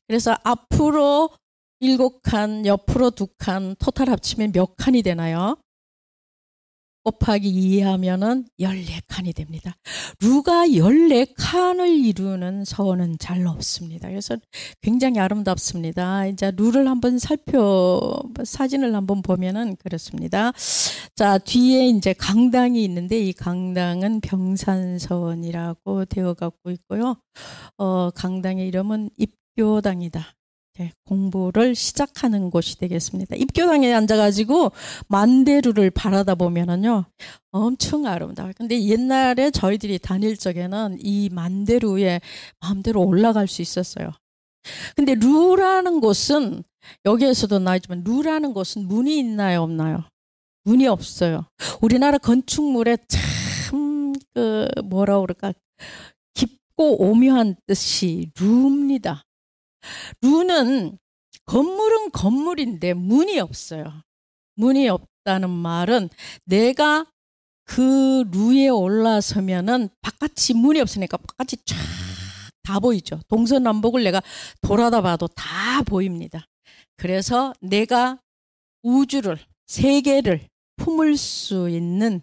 그래서 앞으로 7칸, 옆으로 2칸, 토탈 합치면 몇 칸이 되나요? 곱하기 2 하면은 14칸이 됩니다. 루가 14칸을 이루는 서원은 잘 없습니다. 그래서 굉장히 아름답습니다. 이제 루를 한번 사진을 한번 보면은 그렇습니다. 자, 뒤에 이제 강당이 있는데 이 강당은 병산서원이라고 되어 갖고 있고요. 강당의 이름은 입교당이다. 공부를 시작하는 곳이 되겠습니다. 입교당에 앉아가지고 만대루를 바라다 보면은요, 엄청 아름다워요. 근데 옛날에 저희들이 다닐 적에는 이 만대루에 마음대로 올라갈 수 있었어요. 근데 루라는 곳은, 여기에서도 나왔지만, 루라는 곳은 문이 있나요, 없나요? 문이 없어요. 우리나라 건축물에 참, 뭐라 그럴까, 깊고 오묘한 뜻이 루입니다. 루는 건물은 건물인데 문이 없어요. 문이 없다는 말은 내가 그 루에 올라서면은 바깥이 문이 없으니까 바깥이 쫙 다 보이죠. 동서남북을 내가 돌아다 봐도 다 보입니다. 그래서 내가 우주를, 세계를 품을 수 있는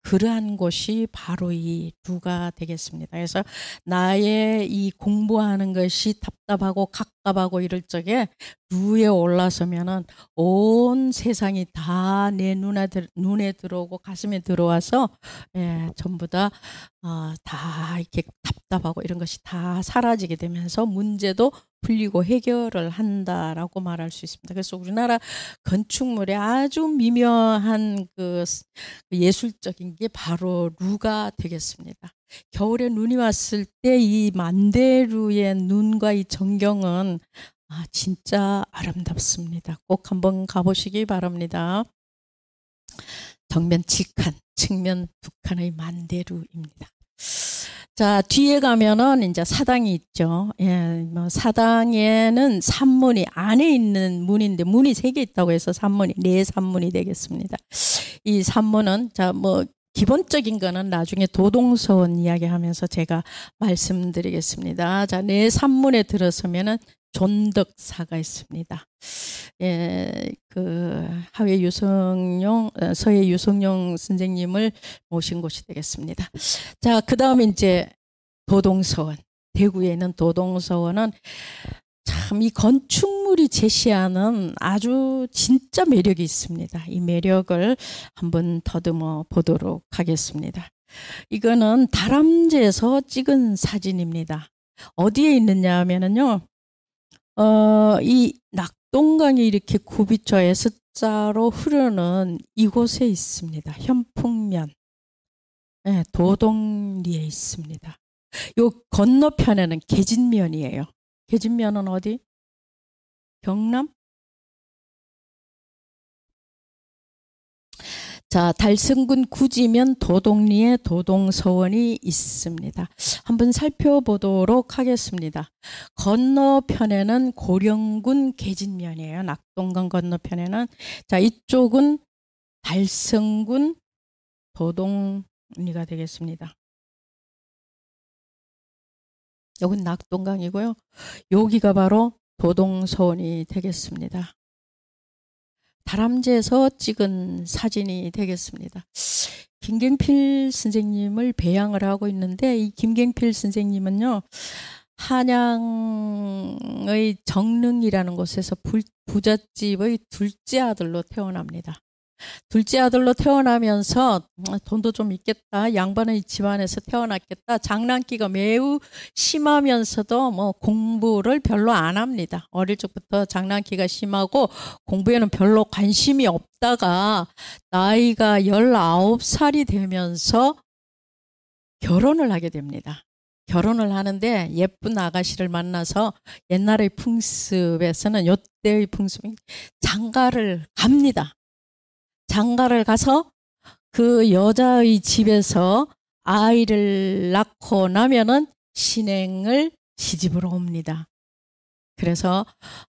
그러한 곳이 바로 이 루가 되겠습니다. 그래서 나의 이 공부하는 것이 답답하고 갑갑하고 이럴 적에 루에 올라서면은 온 세상이 다 내 눈에 들어오고 가슴에 들어와서 전부 다 이렇게 답답하고 이런 것이 다 사라지게 되면서 문제도 풀리고 해결을 한다라고 말할 수 있습니다. 그래서 우리나라 건축물에 아주 미묘한 그 예술적인 게 바로 루가 되겠습니다. 겨울에 눈이 왔을 때 이 만대루의 눈과 이 전경은 진짜 아름답습니다. 꼭 한번 가보시기 바랍니다. 정면 7칸, 측면 2칸의 만대루입니다. 자, 뒤에 가면은 이제 사당이 있죠. 예, 뭐 사당에는 산문이 안에 있는 문인데 문이 3개 있다고 해서 산문이 네 산문이 되겠습니다. 이 산문은 자, 뭐 기본적인 거는 나중에 도동서원 이야기하면서 제가 말씀드리겠습니다. 자, 네 산문에 들어서면은 존덕사가 있습니다. 예, 그 하회 유성룡, 서해 유성룡 선생님을 모신 곳이 되겠습니다. 자, 그 다음에 이제 도동서원, 대구에 있는 도동서원은 참 이 건축물이 제시하는 아주 진짜 매력이 있습니다. 이 매력을 한번 더듬어 보도록 하겠습니다. 이거는 다람쥐에서 찍은 사진입니다. 어디에 있느냐 하면은요, 이 낙동강이 이렇게 굽이쳐 S자로 흐르는 이곳에 있습니다. 현풍면, 네, 도동리에 있습니다. 요 건너편에는 계진면이에요. 계진면은 어디? 경남? 자, 달성군 구지면 도동리에 도동서원이 있습니다. 한번 살펴보도록 하겠습니다. 건너편에는 고령군 계진면이에요. 낙동강 건너편에는. 자, 이쪽은 달성군 도동리가 되겠습니다. 여긴 낙동강이고요. 여기가 바로 도동서원이 되겠습니다. 다람쥐에서 찍은 사진이 되겠습니다. 김경필 선생님을 배양을 하고 있는데 이 김경필 선생님은요, 한양의 정릉이라는 곳에서 부잣집의 둘째 아들로 태어납니다. 둘째 아들로 태어나면서 돈도 좀 있겠다, 양반의 집안에서 태어났겠다, 장난기가 매우 심하면서도 뭐 공부를 별로 안 합니다. 어릴 적부터 장난기가 심하고 공부에는 별로 관심이 없다가 나이가 19살이 되면서 결혼을 하게 됩니다. 결혼을 하는데 예쁜 아가씨를 만나서 옛날의 풍습에서는 요때의 풍습이 장가를 갑니다. 장가를 가서 그 여자의 집에서 아이를 낳고 나면은 신행을 시집으로 옵니다. 그래서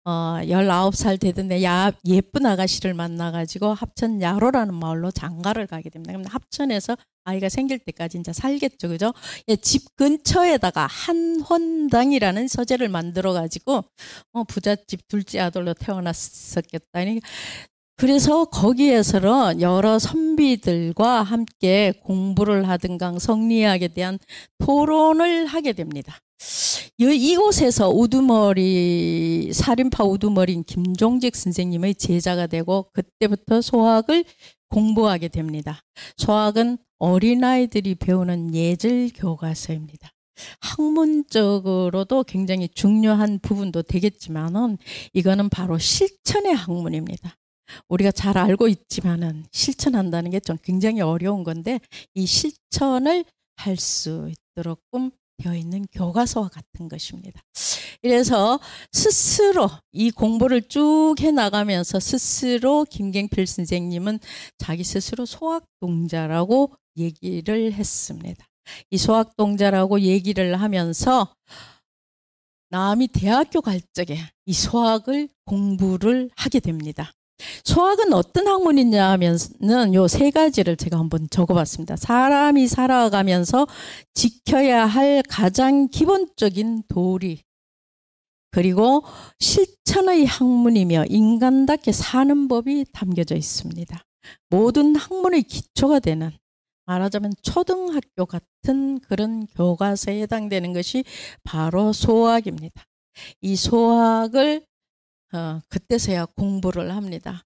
19살 되던데 예쁜 아가씨를 만나가지고 합천야로라는 마을로 장가를 가게 됩니다. 그럼 합천에서 아이가 생길 때까지 이제 살겠죠, 그죠? 예, 집 근처에다가 한혼당이라는 서재를 만들어가지고 부잣집 둘째 아들로 태어났었겠다. 그래서 거기에서는 여러 선비들과 함께 공부를 하든가 성리학에 대한 토론을 하게 됩니다. 이곳에서 살인파 우두머리인 김종직 선생님의 제자가 되고 그때부터 소학을 공부하게 됩니다. 소학은 어린아이들이 배우는 예절 교과서입니다. 학문적으로도 굉장히 중요한 부분도 되겠지만은 이거는 바로 실천의 학문입니다. 우리가 잘 알고 있지만은 실천한다는 게 좀 굉장히 어려운 건데 이 실천을 할 수 있도록끔 되어 있는 교과서와 같은 것입니다. 그래서 스스로 이 공부를 쭉 해나가면서 스스로 김경필 선생님은 자기 스스로 소학동자라고 얘기를 했습니다. 이 소학동자라고 얘기를 하면서 남이 대학교 갈 적에 이 소학을 공부를 하게 됩니다. 소학은 어떤 학문이냐 하면은 요 3가지를 제가 한번 적어봤습니다. 사람이 살아가면서 지켜야 할 가장 기본적인 도리, 그리고 실천의 학문이며 인간답게 사는 법이 담겨져 있습니다. 모든 학문의 기초가 되는, 말하자면 초등학교 같은 그런 교과서에 해당되는 것이 바로 소학입니다. 이 소학을 그때서야 공부를 합니다.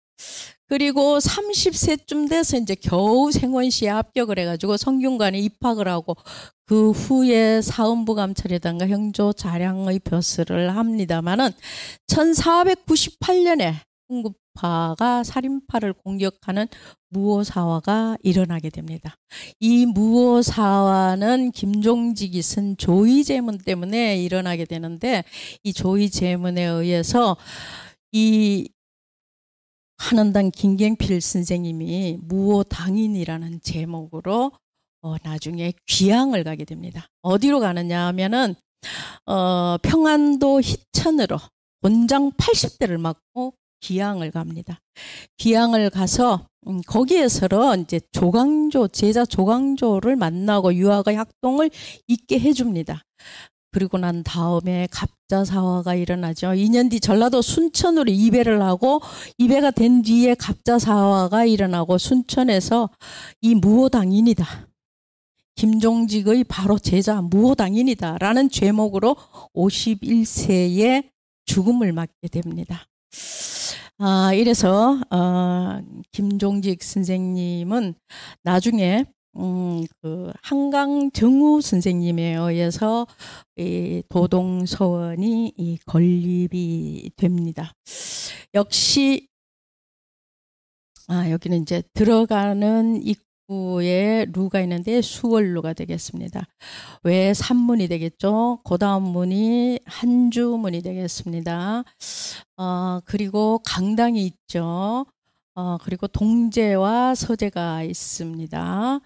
그리고 30세쯤 돼서 이제 겨우 생원시에 합격을 해가지고 성균관에 입학을 하고 그 후에 사헌부감찰이든가 형조자량의 벼슬을 합니다만은 1498년에 홍구파가 살인파를 공격하는 무오사화가 일어나게 됩니다. 이 무오사화는 김종직이 쓴 조의제문 때문에 일어나게 되는데 이 조의제문에 의해서 이 한원당 김경필 선생님이 무오당인이라는 제목으로 나중에 귀향을 가게 됩니다. 어디로 가느냐 하면은 평안도 희천으로 곤장 80대를 맞고 귀향을 갑니다. 귀향을 가서 거기에서는 이제 조광조, 제자 조광조를 만나고 유아가 학동을 있게 해줍니다. 그리고 난 다음에 갑자사화가 일어나죠. 2년 뒤 전라도 순천으로 이배를 하고, 이배가 된 뒤에 갑자사화가 일어나고, 순천에서 이 무호당인이다, 김종직의 바로 제자 무호당인이다 라는 죄목으로 51세에 죽음을 맞게 됩니다. 이래서 김종직 선생님은 나중에 그 한강정우 선생님에 의해서 이 도동서원이 이 건립이 됩니다. 역시 여기는 이제 들어가는 입구에 루가 있는데 수월루가 되겠습니다. 왜 산문이 되겠죠? 그 다음 문이 한주문이 되겠습니다. 그리고 강당이 있죠. 그리고 동제와 서제가 있습니다.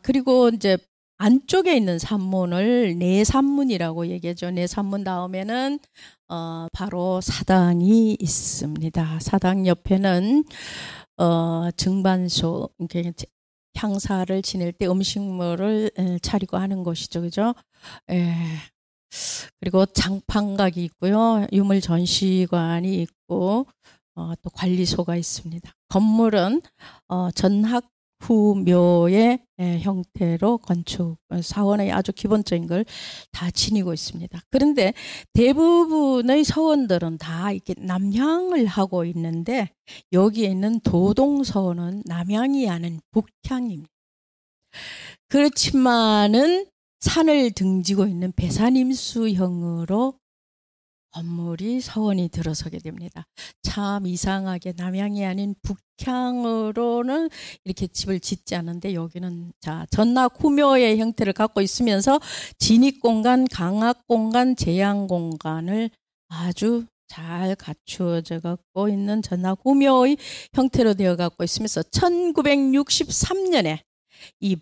그리고 이제 안쪽에 있는 산문을 내산문이라고 얘기하죠. 내산문 다음에는 바로 사당이 있습니다. 사당 옆에는 증반소, 향사를 지낼 때 음식물을 차리고 하는 곳이죠, 그죠? 그리고 장판각이 있고요, 유물 전시관이 있고, 또 관리소가 있습니다. 건물은 전학후묘의 형태로 건축 사원의 아주 기본적인 걸 다 지니고 있습니다. 그런데 대부분의 서원들은 다 이렇게 남향을 하고 있는데, 여기에 있는 도동서원은 남향이 아닌 북향입니다. 그렇지만은 산을 등지고 있는 배산임수형으로 건물이 서원이 들어서게 됩니다. 참 이상하게 남향이 아닌 북향으로는 이렇게 집을 짓지 않는데, 여기는 전락후묘의 형태를 갖고 있으면서 진입공간, 강압공간, 제양공간을 아주 잘 갖추어져 갖고 있는 전락후묘의 형태로 되어 갖고 있으면서 1963년에 이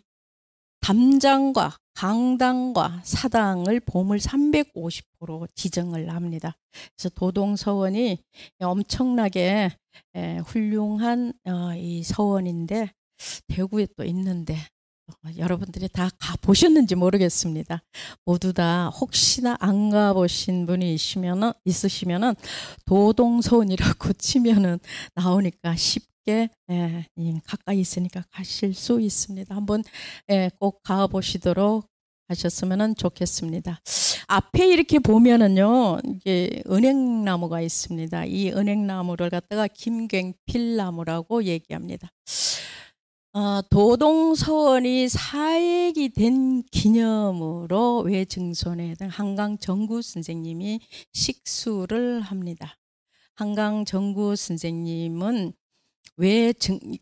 담장과 강당과 사당을 보물 350호로 지정을 합니다. 그래서 도동서원이 엄청나게 훌륭한 이 서원인데, 대구에 또 있는데 여러분들이 다 가보셨는지 모르겠습니다. 모두 다 혹시나 안 가보신 분이 있으시면은 도동서원이라고 치면은 나오니까 쉽게 가까이 있으니까 가실 수 있습니다. 한번 꼭 가보시도록 하셨으면 좋겠습니다. 앞에 이렇게 보면은요, 이게 은행나무가 있습니다. 이 은행나무를 갖다가 김갱필나무라고 얘기합니다. 도동서원이 사액이 된 기념으로 외증손에 등 한강정구 선생님이 식수를 합니다. 한강정구 선생님은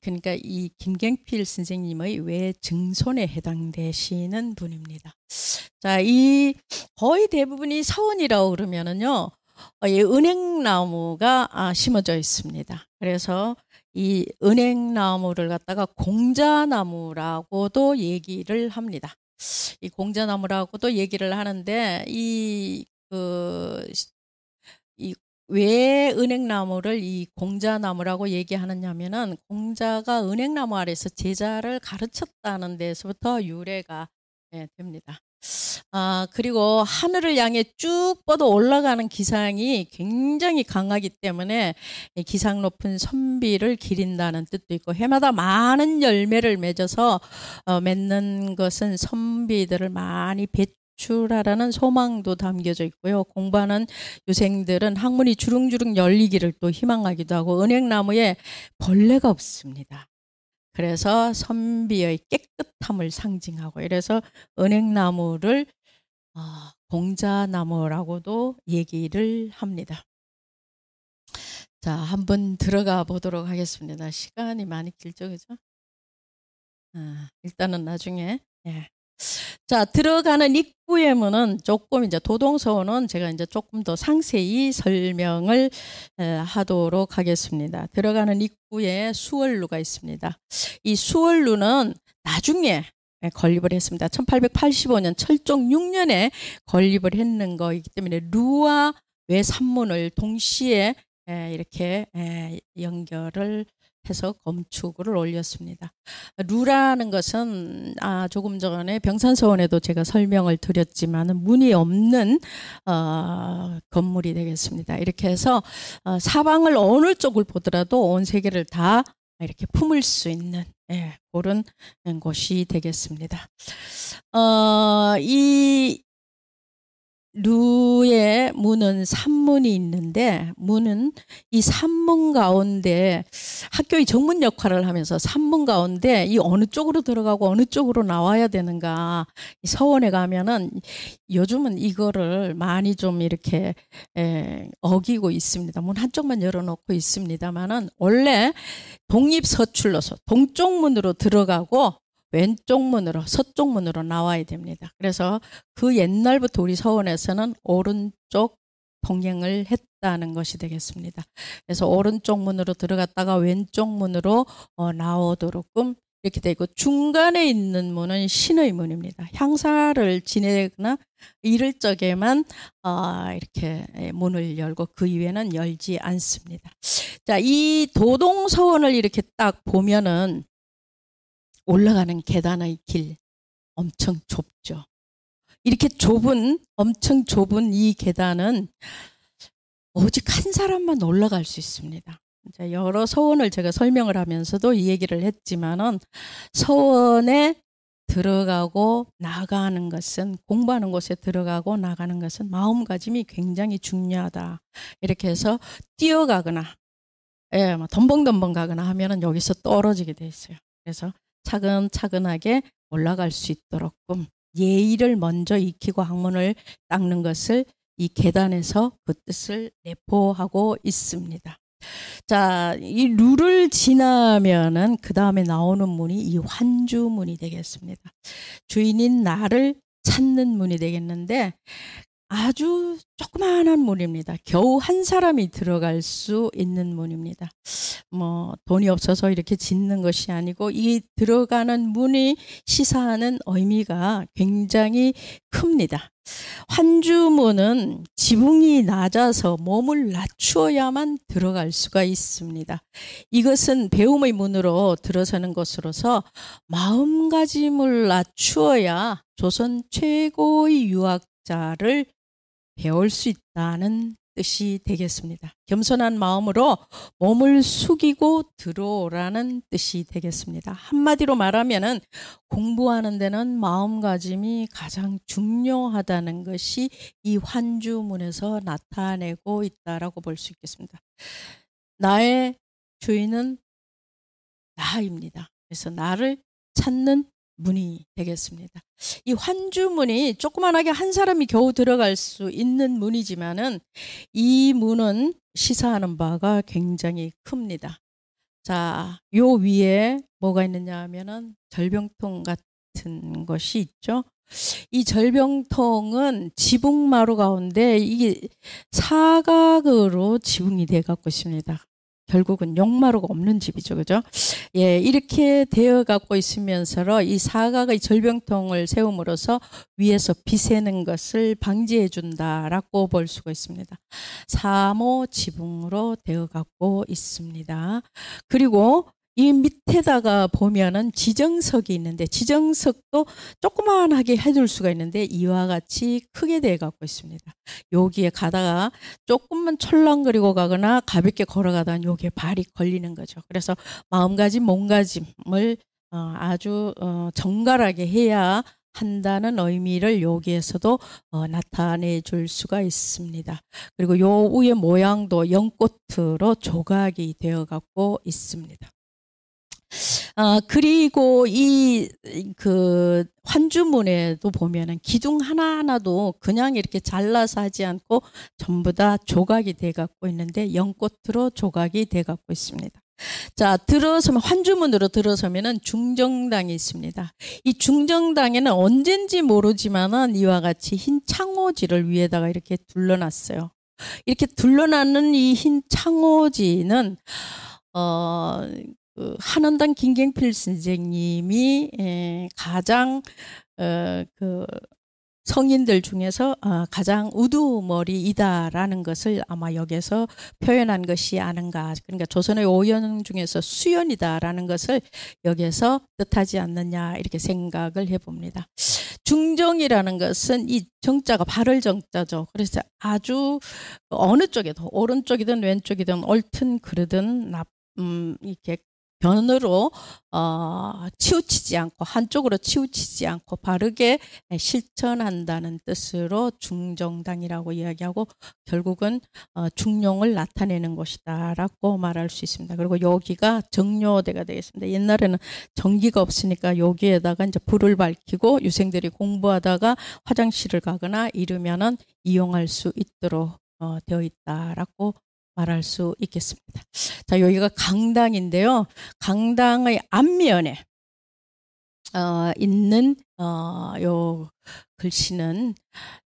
그러니까 이 김갱필 선생님의 외증손에 해당되시는 분입니다. 자, 이 거의 대부분이 서원이라고 그러면은요, 이 은행나무가 심어져 있습니다. 그래서 이 은행나무를 갖다가 공자나무라고도 얘기를 합니다. 이 공자나무라고도 얘기를 하는데, 왜 은행나무를 이 공자나무라고 얘기하느냐면은, 공자가 은행나무 아래서 제자를 가르쳤다는 데서부터 유래가 됩니다. 그리고 하늘을 향해 쭉 뻗어 올라가는 기상이 굉장히 강하기 때문에 기상 높은 선비를 기린다는 뜻도 있고, 해마다 많은 열매를 맺어서 맺는 것은 선비들을 많이 배출하라는 소망도 담겨져 있고요. 공부하는 유생들은 학문이 주릉주릉 열리기를 또 희망하기도 하고, 은행나무에 벌레가 없습니다. 그래서 선비의 깨끗함을 상징하고, 이래서 은행나무를 공자나무라고도 얘기를 합니다. 자, 한번 들어가 보도록 하겠습니다. 시간이 많이 길죠, 그죠? 일단은 나중에. 자, 들어가는 입구의 문은 조금 이제 도동서원은 제가 이제 조금 더 상세히 설명을 하도록 하겠습니다. 들어가는 입구에 수월루가 있습니다. 이 수월루는 나중에 건립을 했습니다. 1885년 철종 6년에 건립을 했는 거이기 때문에 루와 외산문을 동시에 이렇게 연결을 해서 건축을 올렸습니다. 루라는 것은 조금 전에 병산서원에도 제가 설명을 드렸지만 문이 없는 건물이 되겠습니다. 이렇게 해서 사방을 어느 쪽을 보더라도 온 세계를 다 이렇게 품을 수 있는 그런 곳이 되겠습니다. 이 루의 문은 산문이 있는데 문은 이 산문 가운데 학교의 정문 역할을 하면서 산문 가운데 이 어느 쪽으로 들어가고 어느 쪽으로 나와야 되는가 서원에 가면은 요즘은 이거를 많이 좀 이렇게 어기고 있습니다. 문 한쪽만 열어놓고 있습니다만은 원래 독립서출로서 동쪽 문으로 들어가고 왼쪽 문으로 서쪽 문으로 나와야 됩니다. 그래서 그 옛날부터 우리 서원에서는 오른쪽 통행을 했다는 것이 되겠습니다. 그래서 오른쪽 문으로 들어갔다가 왼쪽 문으로 나오도록끔 이렇게 되고 중간에 있는 문은 신의 문입니다. 향사를 지내거나 이럴 적에만 이렇게 문을 열고 그 이외에는 열지 않습니다. 자, 이 도동서원을 이렇게 딱 보면은 올라가는 계단의 길 엄청 좁죠. 이렇게 엄청 좁은 이 계단은 오직 한 사람만 올라갈 수 있습니다. 여러 서원을 제가 설명을 하면서도 이 얘기를 했지만은 서원에 들어가고 나가는 것은 공부하는 곳에 들어가고 나가는 것은 마음가짐이 굉장히 중요하다. 이렇게 해서 뛰어가거나 덤벙덤벙 가거나 하면은 여기서 떨어지게 돼 있어요. 그래서 차근차근하게 올라갈 수 있도록끔 예의를 먼저 익히고 학문을 닦는 것을 이 계단에서 그 뜻을 내포하고 있습니다. 자, 이 루를 지나면은 그 다음에 나오는 문이 이 환주문이 되겠습니다. 주인인 나를 찾는 문이 되겠는데 아주 조그마한 문입니다. 겨우 한 사람이 들어갈 수 있는 문입니다. 돈이 없어서 이렇게 짓는 것이 아니고 이 들어가는 문이 시사하는 의미가 굉장히 큽니다. 환주문은 지붕이 낮아서 몸을 낮추어야만 들어갈 수가 있습니다. 이것은 배움의 문으로 들어서는 것으로서 마음가짐을 낮추어야 조선 최고의 유학자를 배울 수 있다는 뜻이 되겠습니다. 겸손한 마음으로 몸을 숙이고 들어오라는 뜻이 되겠습니다. 한마디로 말하면은 공부하는 데는 마음가짐이 가장 중요하다는 것이 이 환주문에서 나타내고 있다라고 볼 수 있겠습니다. 나의 주인은 나입니다. 그래서 나를 찾는 문이 되겠습니다. 이 환주문이 조그만하게 한 사람이 겨우 들어갈 수 있는 문이지만은 이 문은 시사하는 바가 굉장히 큽니다. 자, 요 위에 뭐가 있느냐 하면은 절병통 같은 것이 있죠. 이 절병통은 지붕마루 가운데 이게 사각으로 지붕이 돼 갖고 있습니다. 결국은 용마루가 없는 집이죠. 그죠? 이렇게 되어 갖고 있으면서 이 사각의 절병통을 세움으로써 위에서 비 새는 것을 방지해 준다라고 볼 수가 있습니다. 사모 지붕으로 되어 갖고 있습니다. 그리고 이 밑에다가 보면은 지정석이 있는데 지정석도 조그만하게 해둘 수가 있는데 이와 같이 크게 되어 갖고 있습니다. 여기에 가다가 조금만 철렁거리고 가거나 가볍게 걸어가다 여기에 발이 걸리는 거죠. 그래서 마음가짐, 몸가짐을 아주 정갈하게 해야 한다는 의미를 여기에서도 나타내 줄 수가 있습니다. 그리고 요 위에 모양도 연꽃으로 조각이 되어 갖고 있습니다. 그리고 그 환주문에도 보면은 기둥 하나하나도 그냥 이렇게 잘라서 하지 않고 전부 다 조각이 돼 갖고 있는데 연꽃으로 조각이 돼 갖고 있습니다. 자, 들어서면 환주문으로 들어서면은 중정당이 있습니다. 이 중정당에는 언젠지 모르지만은 이와 같이 흰 창호지를 위에다가 이렇게 둘러놨어요. 이렇게 둘러놨는 이 흰 창호지는 그 한원당 김경필 선생님이 가장 그 성인들 중에서 가장 우두머리이다라는 것을 아마 여기서 표현한 것이 아닌가. 그러니까 조선의 오연 중에서 수연이다라는 것을 여기서 뜻하지 않느냐 이렇게 생각을 해봅니다. 중정이라는 것은 이 정자가 발을 정자죠. 그래서 아주 어느 쪽에도 오른쪽이든 왼쪽이든 옳든 그르든 이렇게 변으로 치우치지 않고 한쪽으로 치우치지 않고 바르게 실천한다는 뜻으로 중정당이라고 이야기하고 결국은 중용을 나타내는 곳이다 라고 말할 수 있습니다. 그리고 여기가 정료대가 되겠습니다. 옛날에는 전기가 없으니까 여기에다가 이제 불을 밝히고 유생들이 공부하다가 화장실을 가거나 이러면은 이용할 수 있도록 되어 있다라고 말할 수 있겠습니다. 자, 여기가 강당인데요. 강당의 앞면에 있는 요 글씨는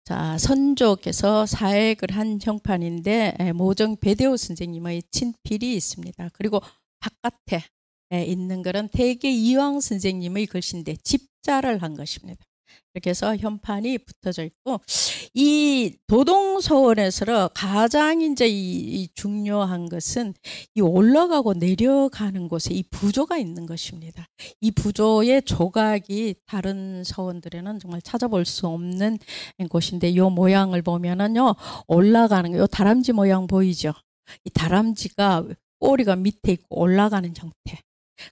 자, 선조께서 사액을 한 형판인데 모정 배대호 선생님의 친필이 있습니다. 그리고 바깥에 있는 것은 대개 이황 선생님의 글씨인데 집자를 한 것입니다. 이렇게 해서 현판이 붙어져 있고, 이 도동서원에서 가장 이제 이 중요한 것은 이 올라가고 내려가는 곳에 이 부조가 있는 것입니다. 이 부조의 조각이 다른 서원들에는 정말 찾아볼 수 없는 곳인데, 이 모양을 보면은요, 올라가는 거, 이 다람쥐 모양 보이죠? 이 다람쥐가 꼬리가 밑에 있고 올라가는 형태.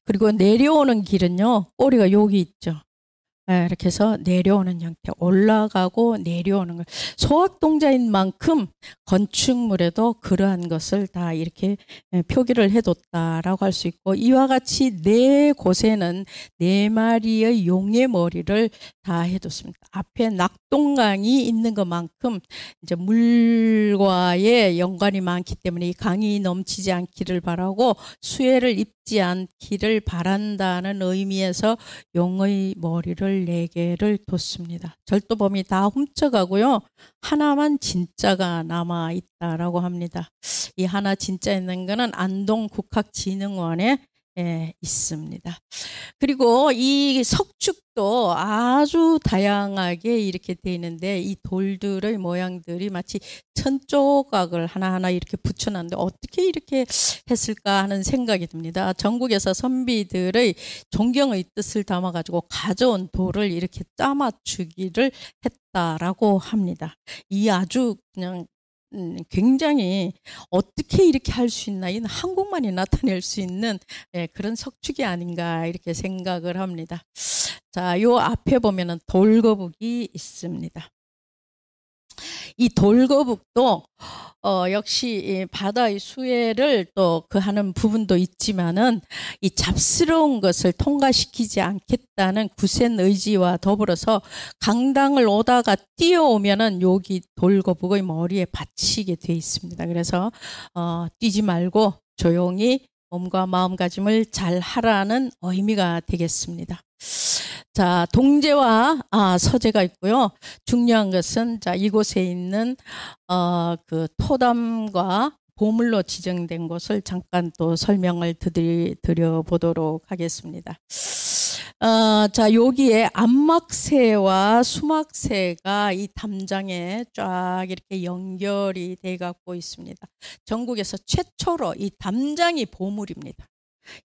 그리고 내려오는 길은요, 꼬리가 여기 있죠. 이렇게 해서 내려오는 형태, 올라가고 내려오는 것. 소학동자인 만큼 건축물에도 그러한 것을 다 이렇게 표기를 해뒀다라고 할 수 있고, 이와 같이 네 곳에는 네 마리의 용의 머리를 다 해뒀습니다. 앞에 낙동강이 있는 것만큼 이제 물과의 연관이 많기 때문에 이 강이 넘치지 않기를 바라고 수해를 입지 않기를 바란다는 의미에서 용의 머리를 4개를 뒀습니다. 절도범이 다 훔쳐가고요. 하나만 진짜가 남아있다라고 합니다. 이 하나 진짜 있는 거는 안동 국학진흥원에 있습니다. 그리고 이 석축도 아주 다양하게 이렇게 되어 있는데, 이 돌들의 모양들이 마치 천조각을 하나하나 이렇게 붙여놨는데 어떻게 이렇게 했을까 하는 생각이 듭니다. 전국에서 선비들의 존경의 뜻을 담아가지고 가져온 돌을 이렇게 짜맞추기를 했다라고 합니다. 이 아주 그냥 굉장히 어떻게 이렇게 할 수 있나, 이는 한국만이 나타낼 수 있는 그런 석축이 아닌가 이렇게 생각을 합니다. 자, 요 앞에 보면은 돌거북이 있습니다. 이 돌거북도 역시 바다의 수해를 또 그 하는 부분도 있지만은 이 잡스러운 것을 통과시키지 않겠다는 굳센 의지와 더불어서 강당을 오다가 뛰어오면은 여기 돌거북의 머리에 받치게 돼 있습니다. 그래서 뛰지 말고 조용히 몸과 마음가짐을 잘 하라는 의미가 되겠습니다. 자, 동제와 서제가 있고요. 중요한 것은 자, 이곳에 있는 그 토담과 보물로 지정된 곳을 잠깐 또 설명을 드려보도록 하겠습니다. 자, 여기에 안막새와 수막새가 이 담장에 쫙 이렇게 연결이 돼 갖고 있습니다. 전국에서 최초로 이 담장이 보물입니다.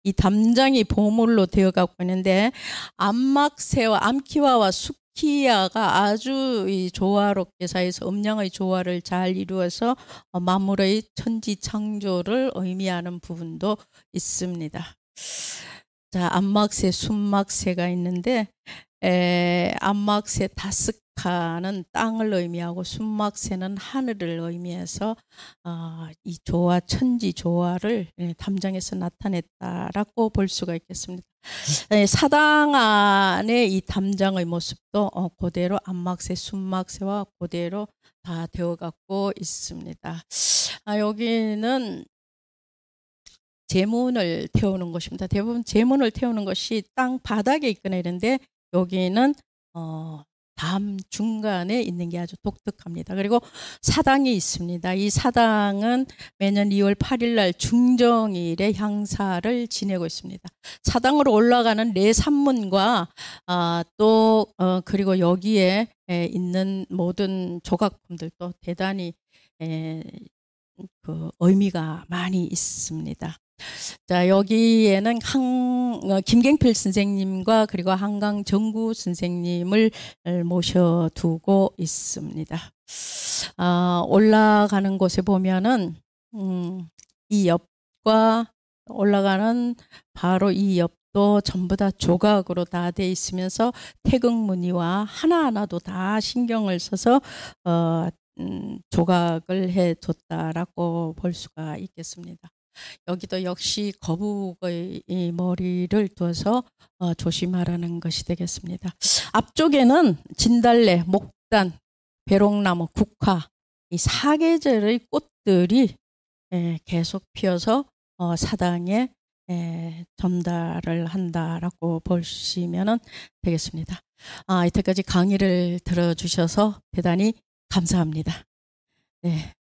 이 담장이 보물로 되어 갖고 있는데, 안막새와 암키와와 숙키야가 아주 이 조화롭게 사이에서 음양의 조화를 잘 이루어서 만물의 천지창조를 의미하는 부분도 있습니다. 자, 안막새, 순막새가 있는데, 안막새 다스카는 땅을 의미하고 순막새는 하늘을 의미해서 이 조화, 천지 조화를 담장에서 나타냈다라고 볼 수가 있겠습니다. 사당 안에 이 담장의 모습도 그대로 안막새, 순막새와 그대로 다 되어갖고 있습니다. 여기는 제문을 태우는 곳입니다. 대부분 제문을 태우는 것이 땅 바닥에 있거나 이런데, 여기는 담 중간에 있는 게 아주 독특합니다. 그리고 사당이 있습니다. 이 사당은 매년 2월 8일 날 중정일에 향사를 지내고 있습니다. 사당으로 올라가는 내산문과 그리고 여기에 있는 모든 조각품들도 대단히 그 의미가 많이 있습니다. 자, 여기에는 김갱필 선생님과 그리고 한강 정구 선생님을 모셔두고 있습니다. 올라가는 곳에 보면은 이 옆과 올라가는 바로 이 옆도 전부 다 조각으로 다 돼 있으면서 태극무늬와 하나하나도 다 신경을 써서 조각을 해뒀다라고 볼 수가 있겠습니다. 여기도 역시 거북의 머리를 두어서 조심하라는 것이 되겠습니다. 앞쪽에는 진달래, 목단, 배롱나무, 국화 이 사계절의 꽃들이 계속 피어서 사당에 전달을 한다라고 보시면 되겠습니다. 이때까지 강의를 들어주셔서 대단히 감사합니다. 네.